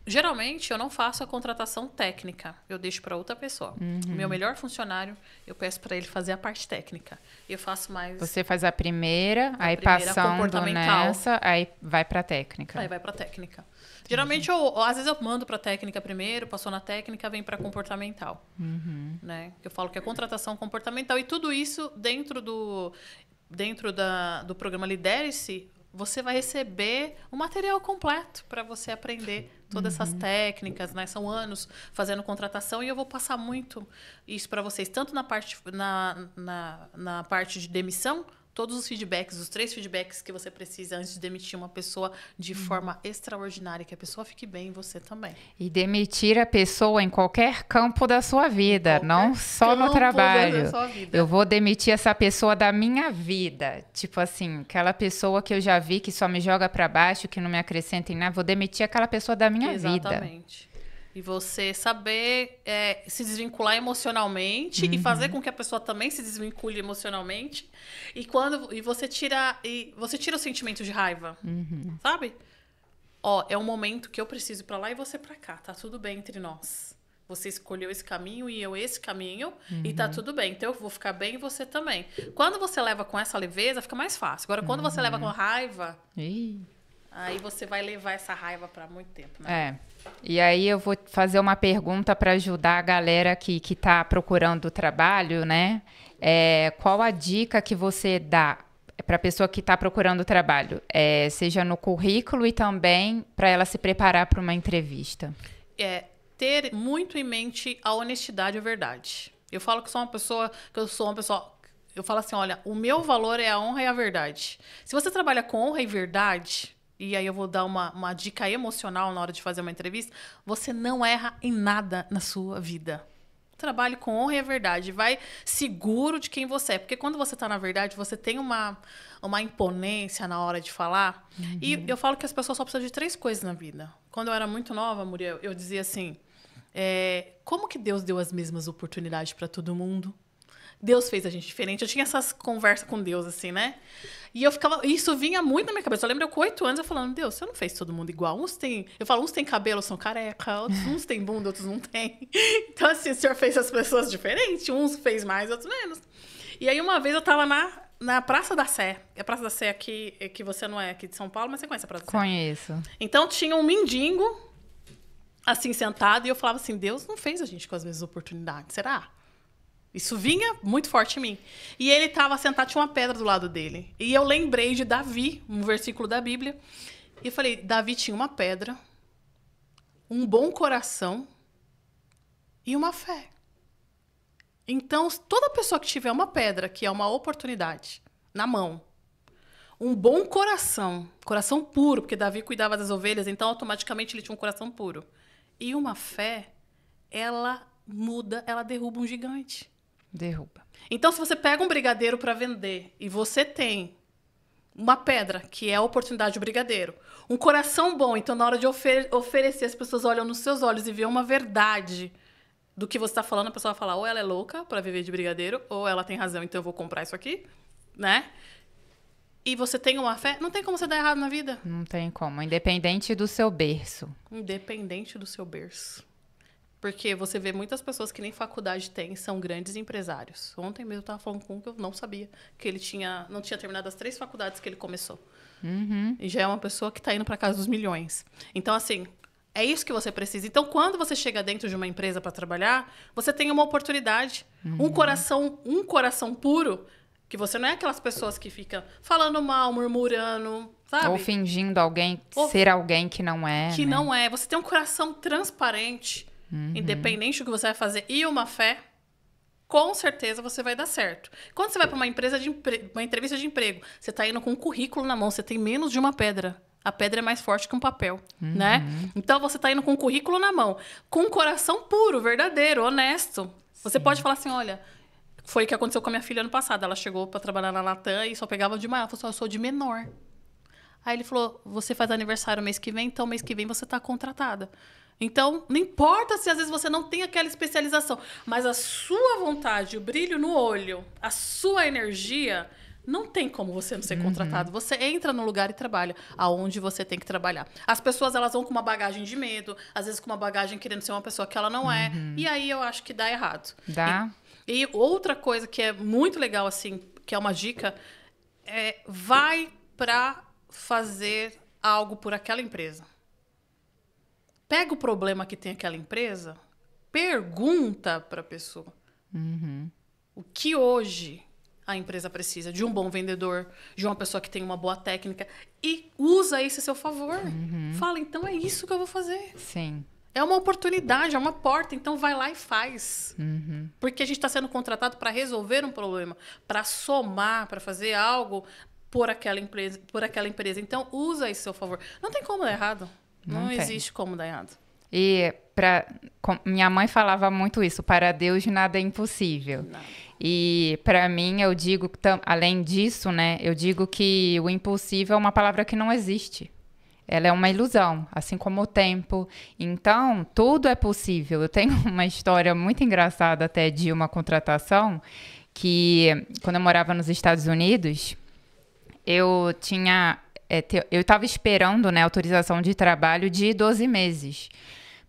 Geralmente, eu não faço a contratação técnica. Eu deixo para outra pessoa. O meu melhor funcionário, eu peço para ele fazer a parte técnica. Eu faço mais... Você faz a primeira, aí passando nessa, aí vai para técnica. Aí vai para técnica. Geralmente, às vezes eu mando para técnica primeiro, passou na técnica, vem para comportamental. Né? Eu falo que é contratação comportamental. E tudo isso dentro do programa Lidere-se, você vai receber o material completo para você aprender todas essas técnicas, né? São anos fazendo contratação e eu vou passar muito isso para vocês, tanto na parte, na parte de demissão, todos os feedbacks, os 3 feedbacks que você precisa antes de demitir uma pessoa de forma extraordinária, que a pessoa fique bem e você também. E demitir a pessoa em qualquer campo da sua vida, não só no trabalho. Eu vou demitir essa pessoa da minha vida. Tipo assim, aquela pessoa que eu já vi que só me joga para baixo, que não me acrescenta em nada, vou demitir aquela pessoa da minha vida. Exatamente. E você saber se desvincular emocionalmente e fazer com que a pessoa também se desvincule emocionalmente. E você tira o sentimento de raiva, sabe? Ó, é um momento que eu preciso ir pra lá e você pra cá. Tá tudo bem entre nós. Você escolheu esse caminho e eu esse caminho e tá tudo bem. Então eu vou ficar bem e você também. Quando você leva com essa leveza, fica mais fácil. Agora, quando você leva com raiva... Aí você vai levar essa raiva para muito tempo, né? E aí eu vou fazer uma pergunta para ajudar a galera que está procurando trabalho, né? Qual a dica que você dá para a pessoa que está procurando trabalho? Seja no currículo e também para ela se preparar para uma entrevista. Ter muito em mente a honestidade e a verdade. Eu falo que sou uma pessoa... Eu falo assim, olha, o meu valor é a honra e a verdade. Se você trabalha com honra e verdade... E aí eu vou dar uma dica emocional na hora de fazer uma entrevista. Você não erra em nada na sua vida. Trabalhe com honra e a verdade. Vai seguro de quem você é. Porque quando você está na verdade, você tem uma imponência na hora de falar. E eu falo que as pessoas só precisam de 3 coisas na vida. Quando eu era muito nova, Muriel, eu dizia assim... como que Deus deu as mesmas oportunidades para todo mundo? Deus fez a gente diferente. Eu tinha essas conversas com Deus, assim, né? E isso vinha muito na minha cabeça. Eu lembro eu com 8 anos, eu falando, Deus, você não fez todo mundo igual. Uns têm cabelo, são careca. Uns têm bunda, outros não têm. Então, assim, o Senhor fez as pessoas diferentes. Uns fez mais, outros menos. E aí, uma vez, eu tava na Praça da Sé. A Praça da Sé aqui, que você não é aqui de São Paulo, mas você conhece a Praça da Sé? Conheço. Então, tinha um mendigo, assim, sentado. E eu falava assim, Deus não fez a gente com as mesmas oportunidades. Será? Isso vinha muito forte em mim. E ele estava sentado, tinha uma pedra do lado dele. E eu lembrei de Davi, um versículo da Bíblia. E eu falei, Davi tinha uma pedra, um bom coração e uma fé. Então, toda pessoa que tiver uma pedra, que é uma oportunidade, na mão, um bom coração puro, porque Davi cuidava das ovelhas, então automaticamente ele tinha um coração puro. E uma fé, ela derruba um gigante. Derruba. Então, se você pega um brigadeiro para vender e você tem uma pedra, que é a oportunidade do brigadeiro, um coração bom, então na hora de oferecer, as pessoas olham nos seus olhos e veem uma verdade do que você está falando, a pessoa vai falar, ou ela é louca para viver de brigadeiro, ou ela tem razão, então eu vou comprar isso aqui, né? e você tem uma fé, não tem como você dar errado na vida. Não tem como. Independente do seu berço. Independente do seu berço. Porque você vê muitas pessoas que nem faculdade têm, são grandes empresários. Ontem mesmo eu estava falando com um que eu não sabia, que ele não tinha terminado as 3 faculdades que ele começou. E já é uma pessoa que está indo para casa dos milhões. Então, assim, é isso que você precisa. Então, quando você chega dentro de uma empresa para trabalhar, você tem uma oportunidade. Um coração puro, que você não é aquelas pessoas que ficam falando mal, murmurando, sabe? Ou fingindo ser alguém que não é. Que né? não é. Você tem um coração transparente, independente do que você vai fazer, e uma fé, com certeza você vai dar certo. Quando você vai para uma entrevista de emprego, você está indo com um currículo na mão, você tem menos de uma pedra. A pedra é mais forte que um papel, né? Então, você está indo com um currículo na mão, com um coração puro, verdadeiro, honesto. Você pode falar assim, olha, foi o que aconteceu com a minha filha ano passado. Ela chegou para trabalhar na Latam e só pegava de manhã. Ela falou assim, eu sou de menor. Aí ele falou, você faz aniversário mês que vem, então mês que vem você está contratada. Então, não importa se às vezes você não tem aquela especialização, mas a sua vontade, o brilho no olho, a sua energia, não tem como você não ser contratado. Você entra no lugar e trabalha aonde você tem que trabalhar. As pessoas, elas vão com uma bagagem de medo, às vezes com uma bagagem querendo ser uma pessoa que ela não é, e aí eu acho que dá errado. Dá. E outra coisa que é muito legal, assim, que é uma dica, vai para fazer algo por aquela empresa. Pega o problema que tem aquela empresa, pergunta para a pessoa. O que hoje a empresa precisa? De um bom vendedor, de uma pessoa que tem uma boa técnica, e usa isso a seu favor. Fala, então é isso que eu vou fazer. Sim. É uma oportunidade, é uma porta, então vai lá e faz. Porque a gente está sendo contratado para resolver um problema, para somar, para fazer algo por aquela empresa. Então, usa isso a seu favor. Não tem como dar errado. Não existe como dar errado. E minha mãe falava muito isso, para Deus nada é impossível. Nada. E para mim, eu digo, além disso, né, eu digo que o impossível é uma palavra que não existe. Ela é uma ilusão, assim como o tempo. Então, tudo é possível. Eu tenho uma história muito engraçada até de uma contratação que, quando eu morava nos Estados Unidos, eu estava esperando, né, autorização de trabalho de 12 meses.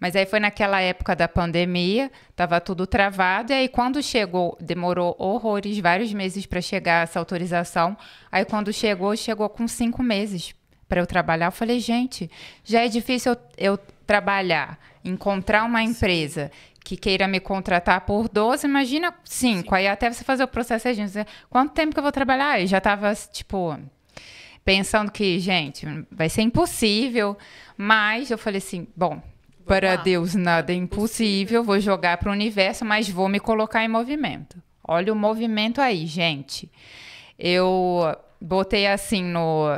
Mas aí foi naquela época da pandemia, estava tudo travado, e aí quando chegou, demorou horrores, vários meses para chegar essa autorização. Aí quando chegou com 5 meses para eu trabalhar. Eu falei, gente, já é difícil eu trabalhar, encontrar uma empresa que queira me contratar por 12, imagina 5. Aí até você fazer o processo, quanto tempo que eu vou trabalhar? Eu já estava, tipo, pensando que, gente, vai ser impossível. Mas eu falei assim, bom, para Deus nada é impossível, vou jogar para o universo, mas vou me colocar em movimento. Olha o movimento aí, gente. Eu botei assim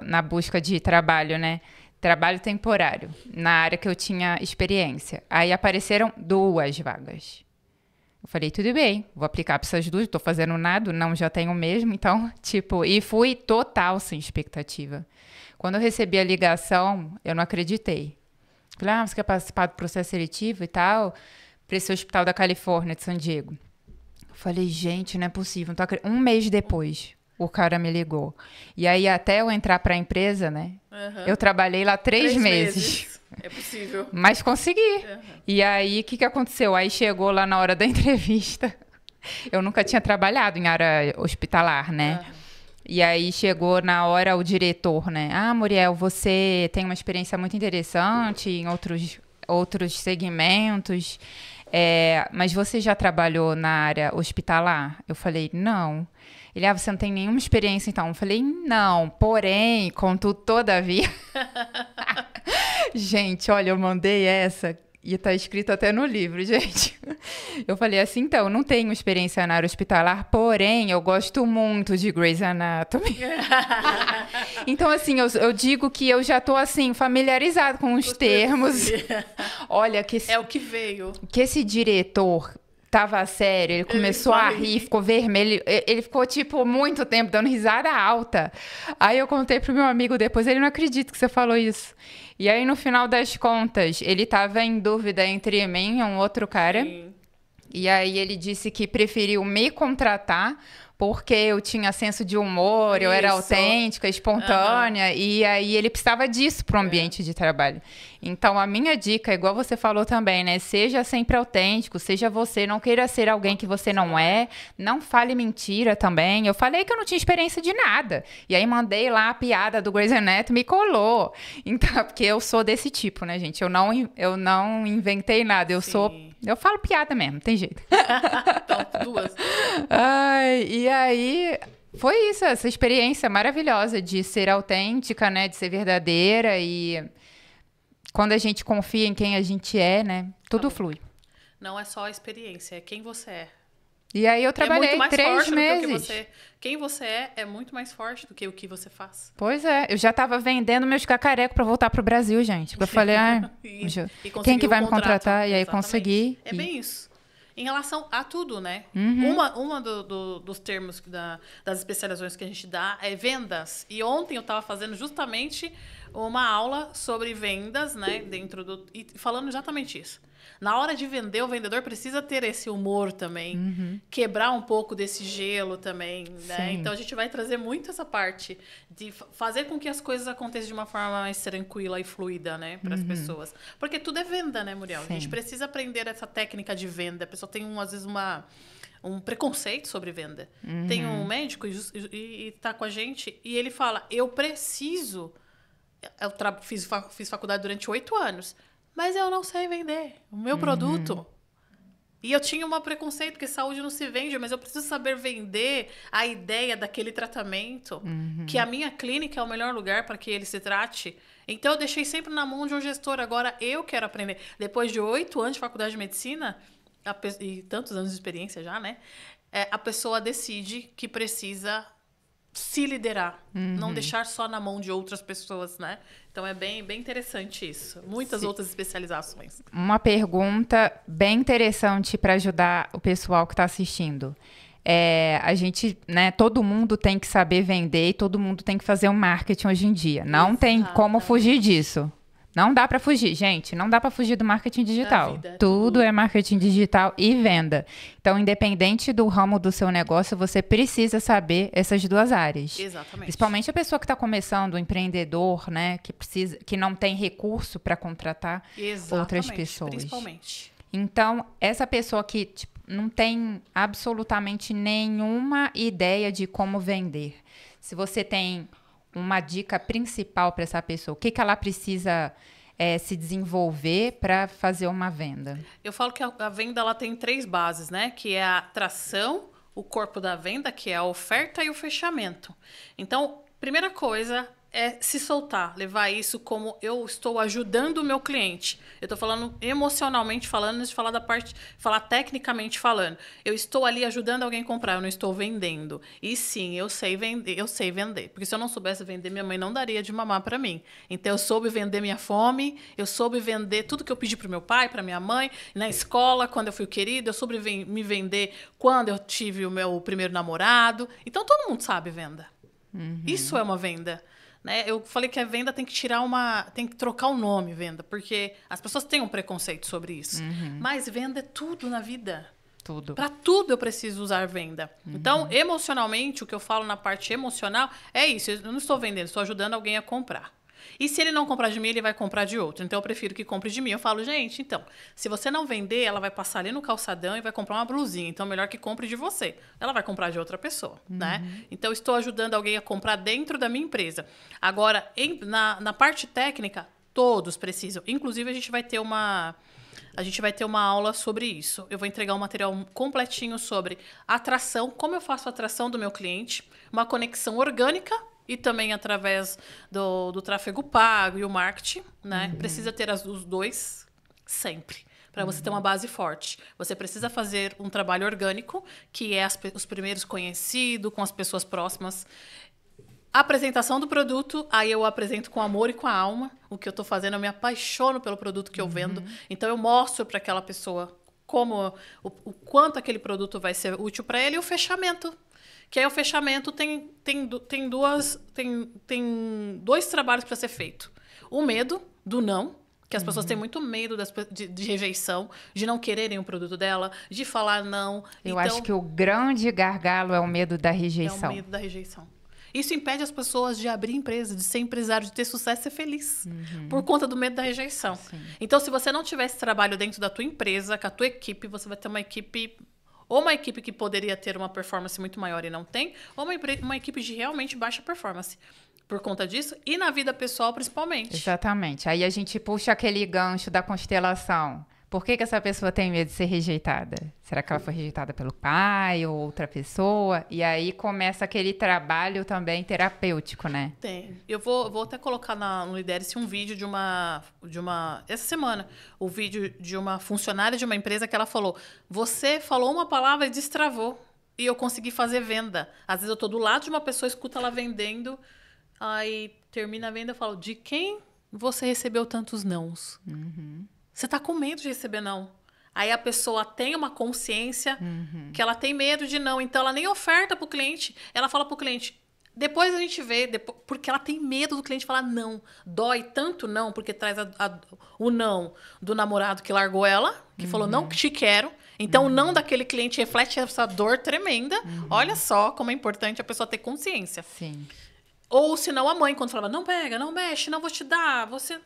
na busca de trabalho, né? Trabalho temporário, na área que eu tinha experiência. Aí apareceram 2 vagas. Eu falei, tudo bem, vou aplicar para essas 2, não tô fazendo nada, não, já tenho mesmo. Então, tipo, e fui total sem expectativa. Quando eu recebi a ligação, eu não acreditei. Falei, você quer participar do processo seletivo e tal? Para esse hospital da Califórnia, de San Diego. Eu falei, gente, não é possível. Não tô um mês depois, o cara me ligou. E aí, até eu entrar para a empresa, né? Eu trabalhei lá 3 meses. É possível. Mas consegui. E aí, o que aconteceu? Aí chegou lá na hora da entrevista. Eu nunca tinha trabalhado em área hospitalar, né? E aí chegou na hora o diretor, né? Muriel, você tem uma experiência muito interessante em outros segmentos, mas você já trabalhou na área hospitalar? Eu falei, não. Ele, você não tem nenhuma experiência, então? Eu falei, não, porém, contudo, todavia. Gente, olha, eu mandei essa e tá escrito até no livro, gente. Eu falei assim, então, eu não tenho experiência na área hospitalar, porém, eu gosto muito de Grey's Anatomy. Então, assim, eu digo que eu já tô, assim, familiarizado com os termos. Olha, é o que veio. Que esse diretor tava sério, ele começou a rir, ficou vermelho, ele ficou, tipo, muito tempo dando risada alta. Aí eu contei pro meu amigo depois, ele não acredita que você falou isso. E aí, no final das contas, ele tava em dúvida entre mim e um outro cara. Sim. E aí ele disse que preferiu me contratar porque eu tinha senso de humor, eu era Isso. autêntica, espontânea, e aí ele precisava disso para o ambiente de trabalho. Então, a minha dica, igual você falou também, né? Seja sempre autêntico, seja você, não queira ser alguém que você não é, não fale mentira também. Eu falei que eu não tinha experiência de nada, e aí mandei lá a piada do Grey's Anatomy e colou. Então, porque eu sou desse tipo, né, gente? Eu não inventei nada, eu falo piada mesmo, tem jeito. Então, duas. Ai, e aí, foi isso, essa experiência maravilhosa de ser autêntica, né? De ser verdadeira e quando a gente confia em quem a gente é, né? Tudo flui. Não é só a experiência, é quem você é. E aí eu É trabalhei muito mais 3 forte do que o que meses. você... Quem você é muito mais forte do que o que você faz. Pois é, eu já tava vendendo meus cacarecos pra voltar pro Brasil, gente. Porque eu falei, E quem conseguiu que vai o me contrato. contratar? E aí Exatamente. consegui. É bem isso. Em relação a tudo, né? Uma dos termos das especializações que a gente dá é vendas. E ontem eu estava fazendo justamente uma aula sobre vendas, né? E falando exatamente isso. Na hora de vender, o vendedor precisa ter esse humor também. Quebrar um pouco desse gelo também, né? Sim. Então, a gente vai trazer muito essa parte de fazer com que as coisas aconteçam de uma forma mais tranquila e fluida, né? Para as pessoas. Porque tudo é venda, né, Muriel? Sim. A gente precisa aprender essa técnica de venda. A pessoa tem, às vezes, um preconceito sobre venda. Tem um médico e tá com a gente e ele fala, eu preciso... fiz faculdade durante 8 anos, mas eu não sei vender o meu produto. E eu tinha um preconceito, porque saúde não se vende, mas eu preciso saber vender a ideia daquele tratamento, que a minha clínica é o melhor lugar para que ele se trate. Então, eu deixei sempre na mão de um gestor. Agora, eu quero aprender. Depois de 8 anos de faculdade de medicina, e tantos anos de experiência já, né? A pessoa decide que precisa se liderar, não deixar só na mão de outras pessoas, né? Então é bem interessante isso. Muitas outras especializações. Uma pergunta bem interessante para ajudar o pessoal que está assistindo. A gente, né, todo mundo tem que saber vender e todo mundo tem que fazer um marketing hoje em dia. Não tem como fugir disso. Não dá para fugir, gente. Não dá para fugir do marketing digital. vida, Tudo é marketing digital e venda. Então, independente do ramo do seu negócio, você precisa saber essas duas áreas. Exatamente. Principalmente a pessoa que está começando, o empreendedor, né, que não tem recurso para contratar outras pessoas. Principalmente. Então, essa pessoa que não tem absolutamente nenhuma ideia de como vender. Se você tem uma dica principal para essa pessoa, o que ela precisa se desenvolver para fazer uma venda? Eu falo que a venda ela tem 3 bases, né? Que é a atração, o corpo da venda, que é a oferta e o fechamento. Então, primeira coisa é se soltar, levar isso como eu estou ajudando o meu cliente. Eu estou falando emocionalmente falando, antes de falar falar tecnicamente falando. Eu estou ali ajudando alguém a comprar, eu não estou vendendo. E sim, eu sei vender. Porque se eu não soubesse vender, minha mãe não daria de mamar para mim. Então eu soube vender minha fome, eu soube vender tudo que eu pedi para meu pai, para minha mãe, na escola, quando eu fui querida, eu soube me vender quando eu tive o meu primeiro namorado. Então todo mundo sabe venda. Isso é uma venda. Né? Eu falei que a venda tem que trocar o nome, venda, porque as pessoas têm um preconceito sobre isso. Mas venda é tudo na vida. Tudo. Para tudo eu preciso usar venda. Então, emocionalmente, o que eu falo na parte emocional é isso. Eu não estou vendendo, estou ajudando alguém a comprar. E se ele não comprar de mim, ele vai comprar de outro. Então, eu prefiro que compre de mim. Eu falo, gente, então, se você não vender, ela vai passar ali no calçadão e vai comprar uma blusinha. Então, melhor que compre de você. Ela vai comprar de outra pessoa, né? Então, eu estou ajudando alguém a comprar dentro da minha empresa. Agora, na parte técnica, todos precisam. Inclusive, a gente vai ter uma aula sobre isso. Eu vou entregar um material completinho sobre atração, como eu faço a atração do meu cliente, uma conexão orgânica, e também através do tráfego pago e o marketing, né? Precisa ter os dois sempre, para você ter uma base forte. Você precisa fazer um trabalho orgânico, que é os primeiros conhecidos, com as pessoas próximas. A apresentação do produto, aí eu apresento com amor e com a alma. O que eu estou fazendo, eu me apaixono pelo produto que eu vendo. Então, eu mostro para aquela pessoa o quanto aquele produto vai ser útil para ele e o fechamento. Que aí o fechamento tem 2 trabalhos para ser feito. O medo do não, Que as pessoas têm muito medo de rejeição, de não quererem o produto dela, de falar não. Eu acho que o grande gargalo é o medo da rejeição. É o medo da rejeição. Isso impede as pessoas de abrir empresa, de ser empresário, de ter sucesso e ser feliz. Por conta do medo da rejeição. Sim. Então, se você não tiver esse trabalho dentro da tua empresa, com a tua equipe, você vai ter uma equipe... Ou uma equipe que poderia ter uma performance muito maior e não tem, ou uma equipe de realmente baixa performance. Por conta disso, e na vida pessoal, principalmente. Exatamente. Aí a gente puxa aquele gancho da constelação. Por que essa pessoa tem medo de ser rejeitada? Será que ela foi rejeitada pelo pai ou outra pessoa? E aí começa aquele trabalho também terapêutico, né? Tem. Eu vou até colocar no Lidere-se um vídeo de uma... Essa semana, o vídeo de uma funcionária de uma empresa que ela falou: você falou uma palavra e destravou. E eu consegui fazer venda. Às vezes eu tô do lado de uma pessoa, escuto ela vendendo, aí termina a venda e eu falo: de quem você recebeu tantos nãos? Você tá com medo de receber não. Aí a pessoa tem uma consciência que ela tem medo de não. Então ela nem oferta pro cliente. Ela fala pro cliente: depois a gente vê. Porque ela tem medo do cliente falar não. Dói tanto não, porque traz o não do namorado que largou ela, que falou: não te quero. Então o não daquele cliente reflete essa dor tremenda. Olha só como é importante a pessoa ter consciência. Sim. Ou senão a mãe, quando falava: não pega, não mexe, não vou te dar, você...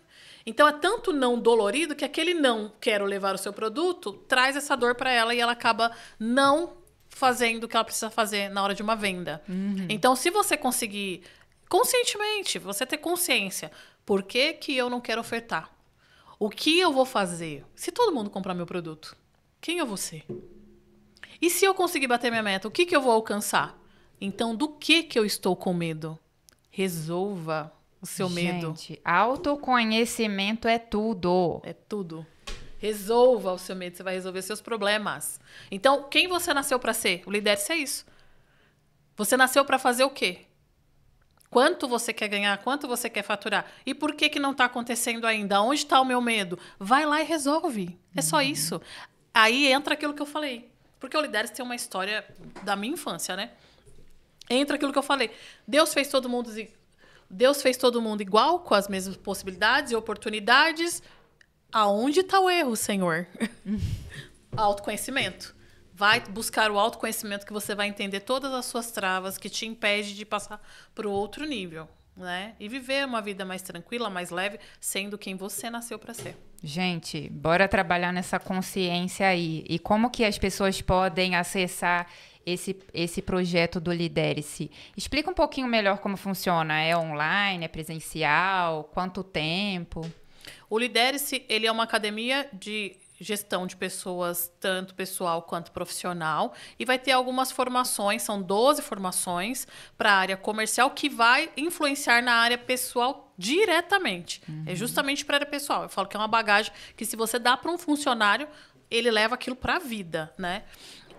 Então é tanto não dolorido que aquele não quero levar o seu produto traz essa dor para ela e ela acaba não fazendo o que ela precisa fazer na hora de uma venda. Então, se você conseguir conscientemente, você ter consciência, por que eu não quero ofertar? O que eu vou fazer? Se todo mundo comprar meu produto, quem eu vou ser? E se eu conseguir bater minha meta, o que eu vou alcançar? Então, do que eu estou com medo? Resolva o seu medo. Gente, autoconhecimento é tudo. É tudo. Resolva o seu medo, você vai resolver seus problemas. Então, quem você nasceu para ser? O Lidere-se é isso. Você nasceu para fazer o quê? Quanto você quer ganhar? Quanto você quer faturar? E por que não está acontecendo ainda? Onde está o meu medo? Vai lá e resolve. É só isso. Aí entra aquilo que eu falei. Porque o Lidere-se tem uma história da minha infância, né? Entra aquilo que eu falei. Deus fez todo mundo igual, com as mesmas possibilidades e oportunidades. Aonde está o erro, Senhor? Autoconhecimento. Vai buscar o autoconhecimento, que você vai entender todas as suas travas que te impede de passar para o outro nível, né? E viver uma vida mais tranquila, mais leve, sendo quem você nasceu para ser. Gente, bora trabalhar nessa consciência aí. E como que as pessoas podem acessar esse projeto do Lidere-se? Explica um pouquinho melhor como funciona. É online, é presencial? Quanto tempo? O Lidere-se, ele é uma academia de gestão de pessoas, tanto pessoal quanto profissional, e vai ter algumas formações, são 12 formações para a área comercial, que vai influenciar na área pessoal diretamente. É justamente para a área pessoal. Eu falo que é uma bagagem que, se você dá para um funcionário, ele leva aquilo para a vida, né?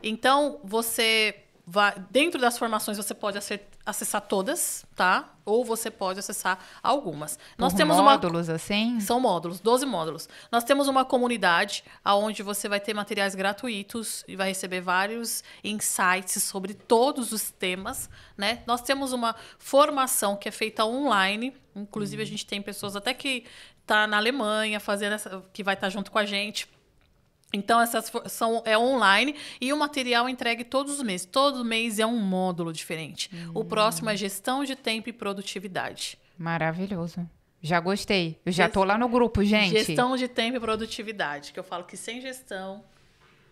Então, dentro das formações, você pode acessar todas, tá? Ou você pode acessar algumas. Nós temos módulos, assim? São módulos, 12 módulos. Nós temos uma comunidade onde você vai ter materiais gratuitos e vai receber vários insights sobre todos os temas, né? Nós temos uma formação que é feita online. Inclusive, a gente tem pessoas até que tá na Alemanha fazendo que vai estar junto com a gente. Então, é online e o material é entregue todos os meses. Todo mês é um módulo diferente. O próximo é gestão de tempo e produtividade. Maravilhoso. Já gostei. Eu já tô lá no grupo, gente. Gestão de tempo e produtividade. Que eu falo que sem gestão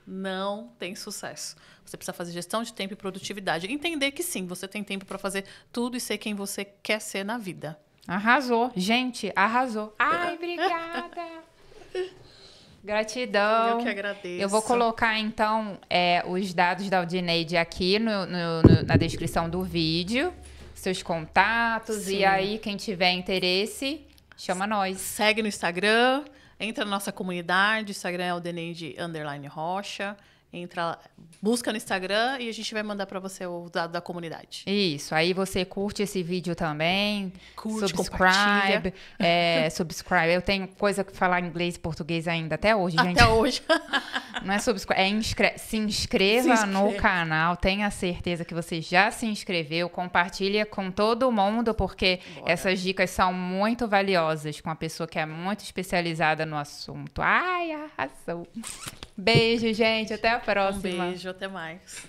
não tem sucesso. Você precisa fazer gestão de tempo e produtividade. Entender que sim, você tem tempo para fazer tudo e ser quem você quer ser na vida. Arrasou. Gente, arrasou. Ai, obrigada. Gratidão. Eu que agradeço. Eu vou colocar, então, os dados da Aldineide aqui na descrição do vídeo, seus contatos. Sim. E aí, quem tiver interesse, chama nós. Segue no Instagram, entra na nossa comunidade. O Instagram é Aldineide_Rocha. busca no Instagram e a gente vai mandar para você o dado da comunidade. Isso, aí você curte esse vídeo também, subscribe. Subscribe. Eu tenho coisa que falar inglês e português ainda, até hoje, gente. Até hoje. Não é subscribe, se inscreva no canal, tenha certeza que você já se inscreveu, compartilha com todo mundo, porque essas dicas são muito valiosas com a pessoa que é muito especializada no assunto. Ai, arrasou. Beijo, gente, até a próxima. Um beijo, até mais.